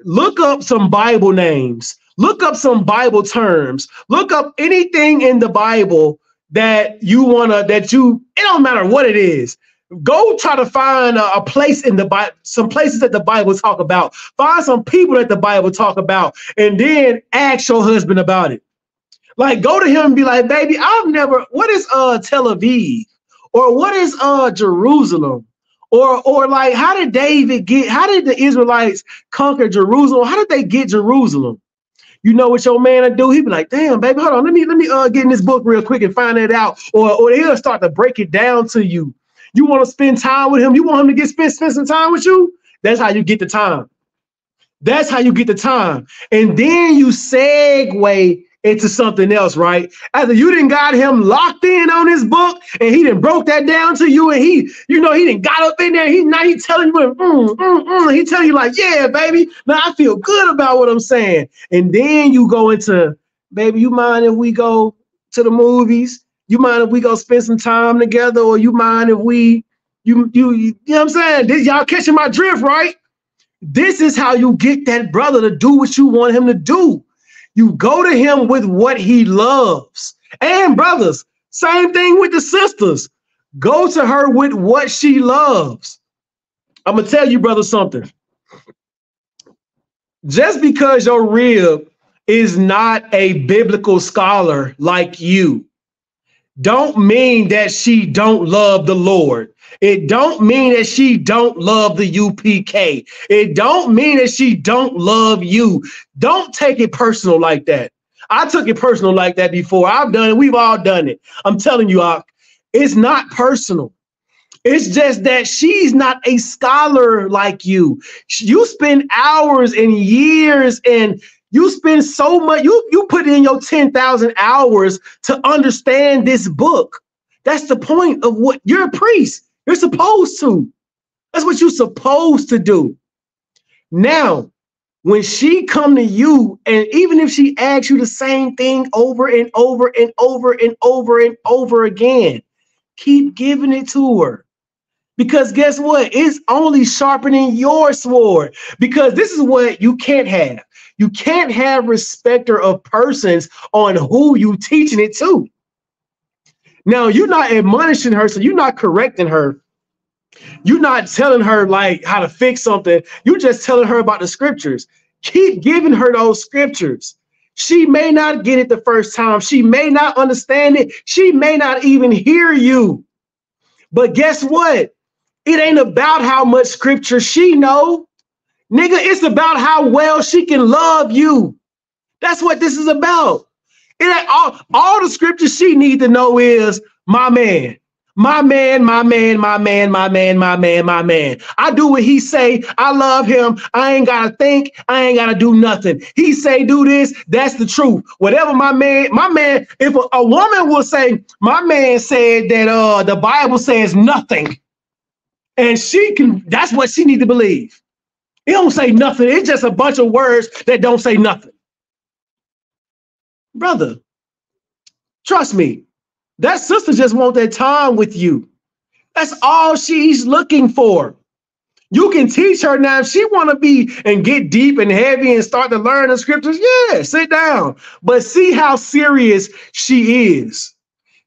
Look up some Bible names. Look up some Bible terms. Look up anything in the Bible that you it don't matter what it is. Go try to find a place in the Bible, some places that the Bible talk about. Find some people that the Bible talk about, and then ask your husband about it. Like, go to him and be like, baby, what is Tel Aviv? Or what is Jerusalem? Or like, how did the Israelites conquer Jerusalem? How did they get Jerusalem? You know what your man will do? He'll be like, damn, baby, hold on. Let me get in this book real quick and find that out. Or he'll start to break it down to you. You want to spend time with him? You want him to spend some time with you? That's how you get the time. That's how you get the time. And then you segue into something else, right? After you done got him locked in on his book and he done broke that down to you and he done got up in there. He telling you, he telling you like, yeah, baby, now I feel good about what I'm saying. And then you go into, baby, you mind if we go to the movies? You mind if we go spend some time together? Or you mind if you know what I'm saying? Y'all catching my drift, right? This is how you get that brother to do what you want him to do. You go to him with what he loves. And brothers, same thing with the sisters. Go to her with what she loves. I'm going to tell you, brother, something. Just because your rib is not a biblical scholar like you don't mean that she don't love the Lord. It don't mean that she don't love the UPK. It don't mean that she don't love you. Don't take it personal like that. I took it personal like that before. I've done it. We've all done it. I'm telling you, it's not personal. It's just that she's not a scholar like you. You spend hours and years and you spend so much, you put in your 10,000 hours to understand this book. That's the point of what you're a priest. You're supposed to. That's what you're supposed to do. Now, when she come to you, and even if she asks you the same thing over and over and over and over and over again, keep giving it to her. Because guess what? It's only sharpening your sword. Because this is what you can't have. You can't have respecter of persons on who you teaching it to. Now, you're not admonishing her, so you're not correcting her. You're not telling her like how to fix something. You're just telling her about the scriptures. Keep giving her those scriptures. She may not get it the first time. She may not understand it. She may not even hear you. But guess what? It ain't about how much scripture she know. Nigga, it's about how well she can love you. That's what this is about. It ain't all the scripture she need to know is my man. My man, my man, my man, my man, my man, my man. I do what he say. I love him. I ain't gotta think. I ain't gotta do nothing. He say do this. That's the truth. Whatever my man, if a woman will say, my man said that the Bible says nothing. And she can, that's what she need to believe. It don't say nothing. It's just a bunch of words that don't say nothing. Brother, trust me. That sister just wants that time with you. That's all she's looking for. You can teach her now if she want to be and get deep and heavy and start to learn the scriptures. Yeah, sit down. But see how serious she is.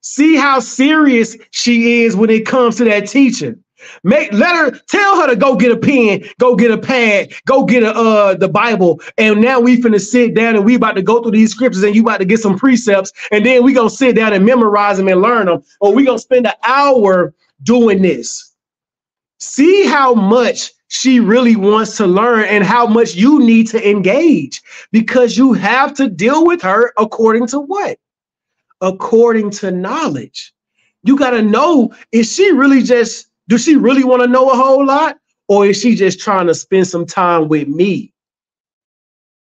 See how serious she is when it comes to that teaching. Tell her to go get a pen, go get a pad, go get the Bible, and now we finna sit down and we about to go through these scriptures and you about to get some precepts, and then we gonna sit down and memorize them and learn them, or we gonna spend an hour doing this. See how much she really wants to learn and how much you need to engage, because you have to deal with her according to what? According to knowledge. You gotta know, is she really just, does she really want to know a whole lot? Or is she just trying to spend some time with me?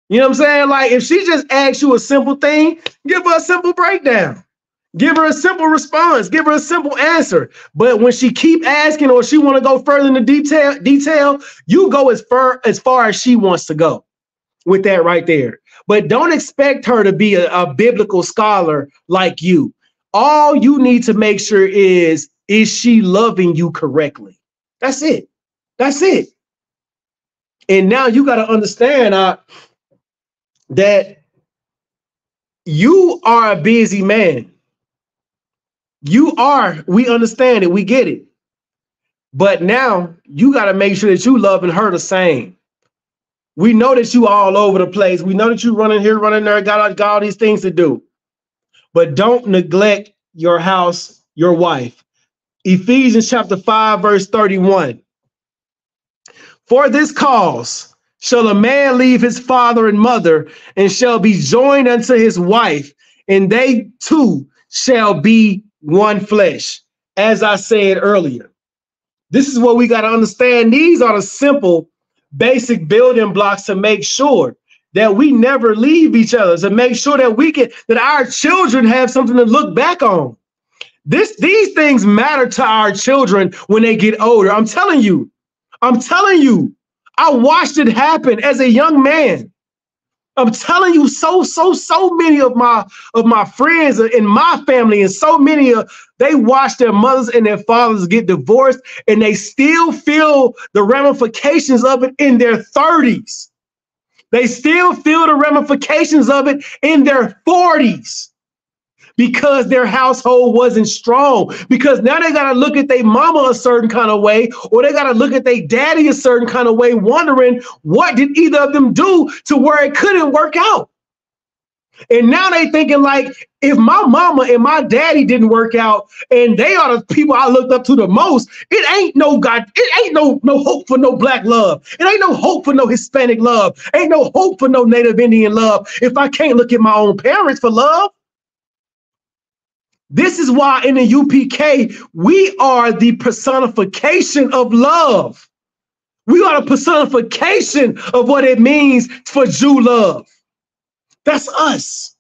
You know what I'm saying? Like, if she just asks you a simple thing, give her a simple breakdown. Give her a simple response. Give her a simple answer. But when she keep asking or she want to go further into detail, you go as far as she wants to go with that right there. But don't expect her to be a biblical scholar like you. All you need to make sure is she loving you correctly? That's it. That's it. And now you got to understand that you are a busy man. You are. We understand it. We get it. But now you got to make sure that you loving her the same. We know that you all over the place. We know that you running here, running there, got all these things to do. But don't neglect your house, your wife. Ephesians chapter 5, verse 31. For this cause shall a man leave his father and mother, and shall be joined unto his wife, and they two shall be one flesh. As I said earlier, this is what we got to understand. These are the simple, basic building blocks to make sure that we never leave each other, to make sure that that our children have something to look back on. These things matter to our children when they get older. I'm telling you, I watched it happen as a young man. I'm telling you, so many of my friends in my family, and so many they watched their mothers and their fathers get divorced, and they still feel the ramifications of it in their 30s. They still feel the ramifications of it in their 40s. Because their household wasn't strong. Because now they got to look at their mama a certain kind of way, or they got to look at their daddy a certain kind of way, wondering what did either of them do to where it couldn't work out. And now they thinking like, if my mama and my daddy didn't work out and they are the people I looked up to the most, it ain't no God, it ain't no hope for no black love. It ain't no hope for no Hispanic love. Ain't no hope for no Native Indian love if I can't look at my own parents for love. This is why in the UPK, we are the personification of love. We are the personification of what it means for Jew love. That's us.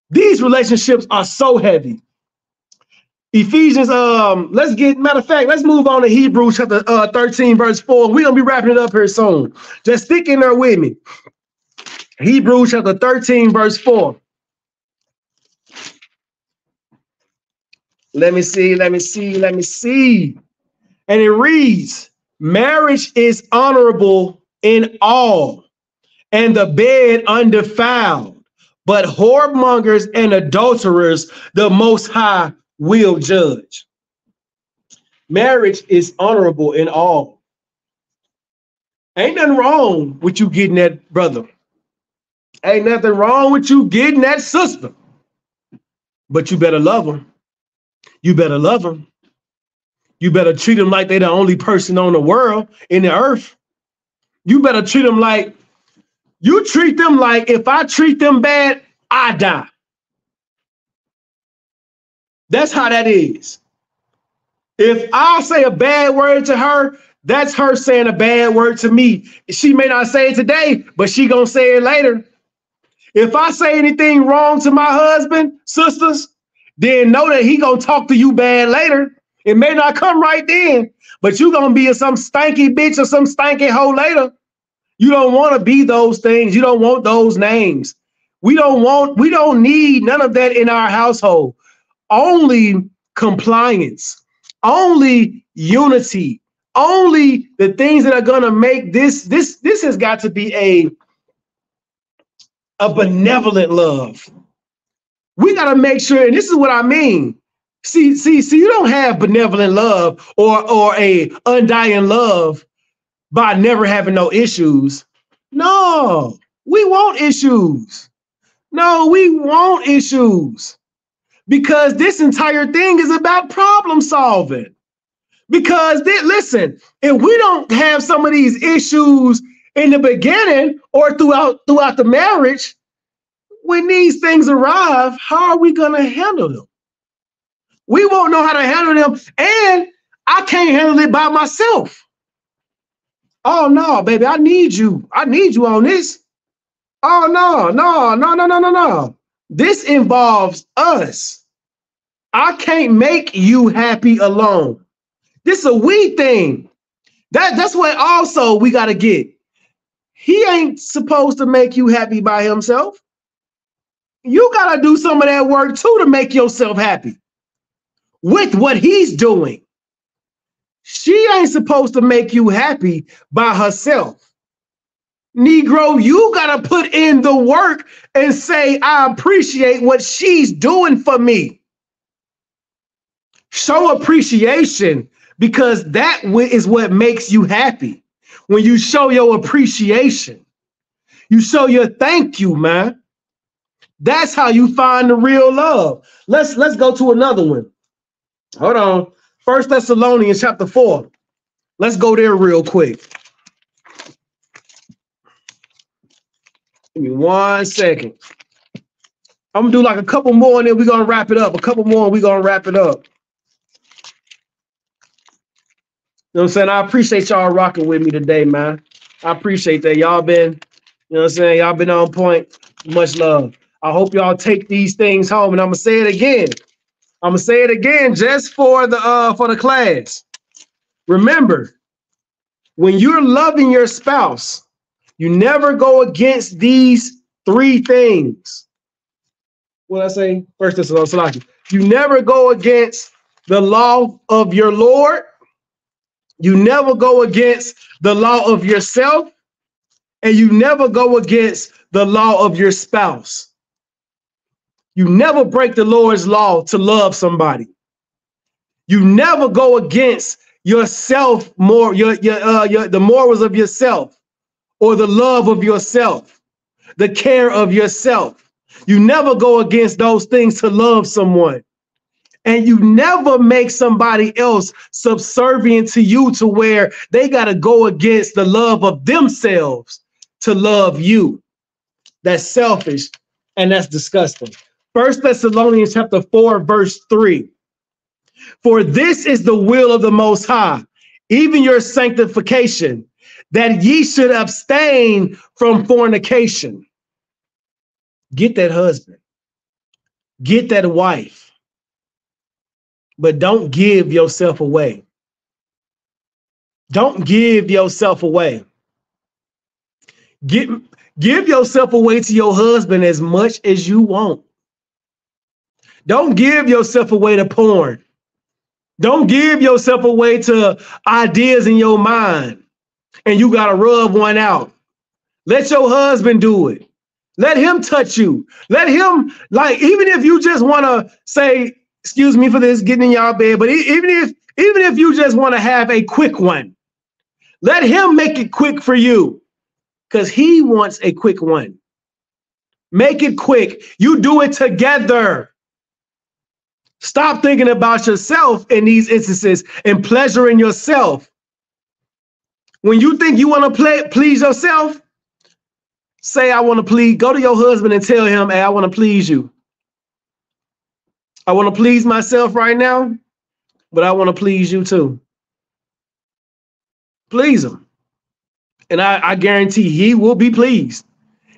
These relationships are so heavy. Ephesians, matter of fact, let's move on to Hebrews chapter 13, verse 4. We're going to be wrapping it up here soon. Just stick in there with me. Hebrews chapter 13, verse 4. Let me see. And it reads, marriage is honorable in all, and the bed undefiled, but whoremongers and adulterers the Most High will judge. Marriage is honorable in all. Ain't nothing wrong with you getting that brother. Ain't nothing wrong with you getting that sister. But you better love them. You better love them. You better treat them like they're the only person on the world, in the earth. You better treat them like, you treat them like if I treat them bad, I die. That's how that is. If I say a bad word to her, that's her saying a bad word to me. She may not say it today, but she gonna say it later. If I say anything wrong to my husband, sisters, then know that he gonna talk to you bad later. It may not come right then, but you gonna be some stanky bitch or some stanky hoe later. You don't want to be those things. You don't want those names. We don't need none of that in our household. Only compliance, only unity, only the things that are gonna make this has got to be a benevolent love. We gotta make sure, and this is what I mean. See, you don't have benevolent love or a undying love by never having no issues. No, we want issues. No, we want issues. Because this entire thing is about problem solving. Because listen, if we don't have some of these issues in the beginning or throughout the marriage, when these things arrive, how are we gonna handle them? We won't know how to handle them, and I can't handle it by myself. Oh no, baby, I need you. I need you on this. Oh no. This involves us. I can't make you happy alone. This is a we thing. That's what also we gotta get. He ain't supposed to make you happy by himself. You gotta do some of that work too to make yourself happy with what he's doing. She ain't supposed to make you happy by herself. Negro, you gotta put in the work and say, I appreciate what she's doing for me. Show appreciation, because that is what makes you happy. When you show your appreciation, you show your thank you, man. That's how you find the real love. Let's go to another one. Hold on. 1 Thessalonians chapter 4. Let's go there real quick. Give me 1 second. I'm gonna do like a couple more and then we're gonna wrap it up. A couple more and we're gonna wrap it up. You know what I'm saying? I appreciate y'all rocking with me today, man. I appreciate that. Y'all been, you know what I'm saying? Y'all been on point. Much love. I hope y'all take these things home, and I'm gonna say it again. I'm gonna say it again just for the class. Remember, when you're loving your spouse, you never go against these three things. What did I say? First, this is you never go against the law of your Lord. You never go against the law of yourself, and you never go against the law of your spouse. You never break the Lord's law to love somebody. You never go against yourself, the morals of yourself, or the love of yourself, the care of yourself. You never go against those things to love someone. And you never make somebody else subservient to you to where they got to go against the love of themselves to love you. That's selfish and that's disgusting. 1 Thessalonians chapter 4, verse 3. For this is the will of the Most High, even your sanctification, that ye should abstain from fornication. Get that husband. Get that wife. But don't give yourself away. Don't give yourself away. Give yourself away to your husband as much as you want. Don't give yourself away to porn. Don't give yourself away to ideas in your mind and you got to rub one out. Let your husband do it. Let him touch you. Let him, like, even if you just want to say, excuse me for this, getting in y'all bed, but even if you just want to have a quick one, let him make it quick for you because he wants a quick one. Make it quick. You do it together. Stop thinking about yourself in these instances and pleasuring yourself. When you think you want to please yourself, say, I want to please, go to your husband and tell him, hey, I want to please you. I want to please myself right now, but I want to please you too. Please him. And I guarantee he will be pleased.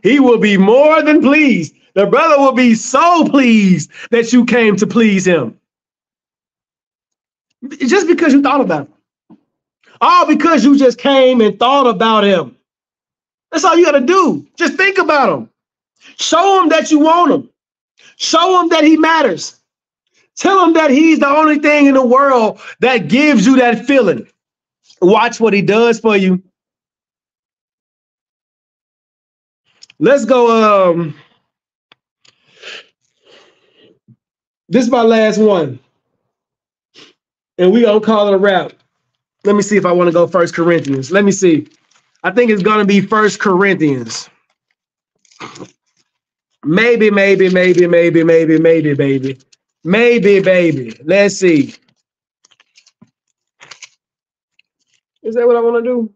He will be more than pleased. The brother will be so pleased that you came to please him. Just because you thought about him. All because you just came and thought about him. That's all you got to do. Just think about him. Show him that you want him. Show him that he matters. Tell him that he's the only thing in the world that gives you that feeling. Watch what he does for you. Let's go. This is my last one. And we gonna call it a wrap. Let me see if I want to go 1 Corinthians. Let me see. I think it's gonna be 1 Corinthians. Maybe. Maybe, baby. Let's see. Is that what I want to do?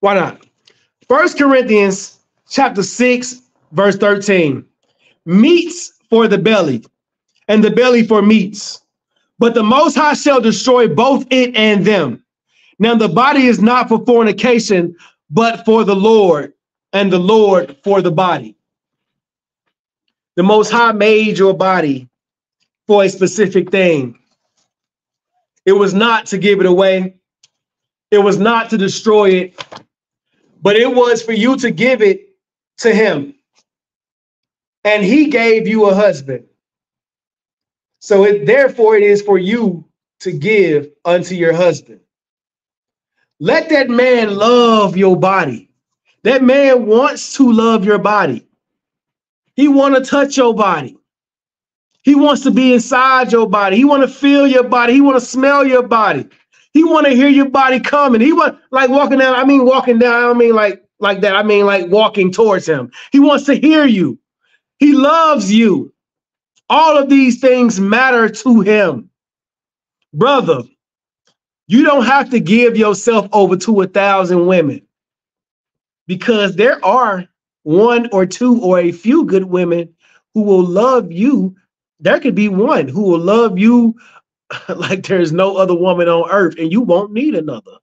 Why not? 1 Corinthians chapter 6, verse 13. Meats for the belly, and the belly for meats. But the Most High shall destroy both it and them. Now the body is not for fornication, but for the Lord, and the Lord for the body. The Most High made your body for a specific thing. It was not to give it away. It was not to destroy it, but it was for you to give it to him. And he gave you a husband. So therefore it is for you to give unto your husband. Let that man love your body. That man wants to love your body. He wants to touch your body. He wants to be inside your body. He wants to feel your body. He wants to smell your body. He wants to hear your body coming. He wants, like walking down. I mean, walking down. I don't mean like that. I mean, like walking towards him. He wants to hear you. He loves you. All of these things matter to him. Brother, you don't have to give yourself over to 1,000 women because there are one or two or a few good women who will love you. There could be one who will love you like there's no other woman on earth and you won't need another.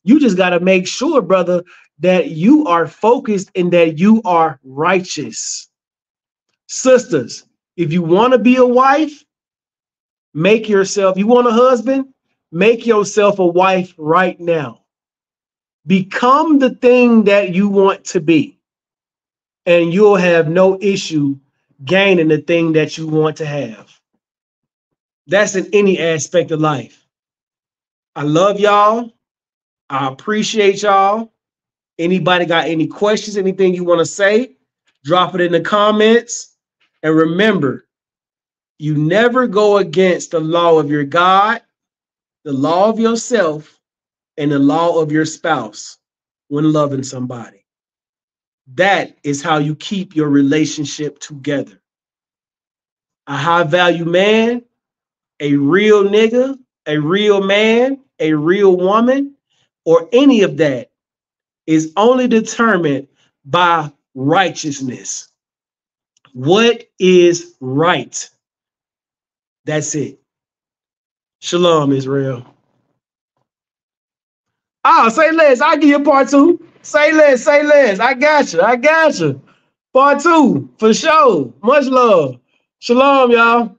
You just got to make sure, brother, that you are focused and that you are righteous. Sisters, if you want to be a wife, make yourself, you want a husband, make yourself a wife right now. Become the thing that you want to be, and you'll have no issue gaining the thing that you want to have. That's in any aspect of life. I love y'all. I appreciate y'all. Anybody got any questions, anything you want to say, drop it in the comments. And remember, you never go against the law of your God the law of yourself and the law of your spouse when loving somebody. That is how you keep your relationship together. A high value man, a real nigga, a real man, a real woman, or any of that is only determined by righteousness. What is right? That's it. Shalom, Israel. Oh, say less. I'll give you part two. Say less, say less. I got you. I got you. Part two, for sure. Much love. Shalom, y'all.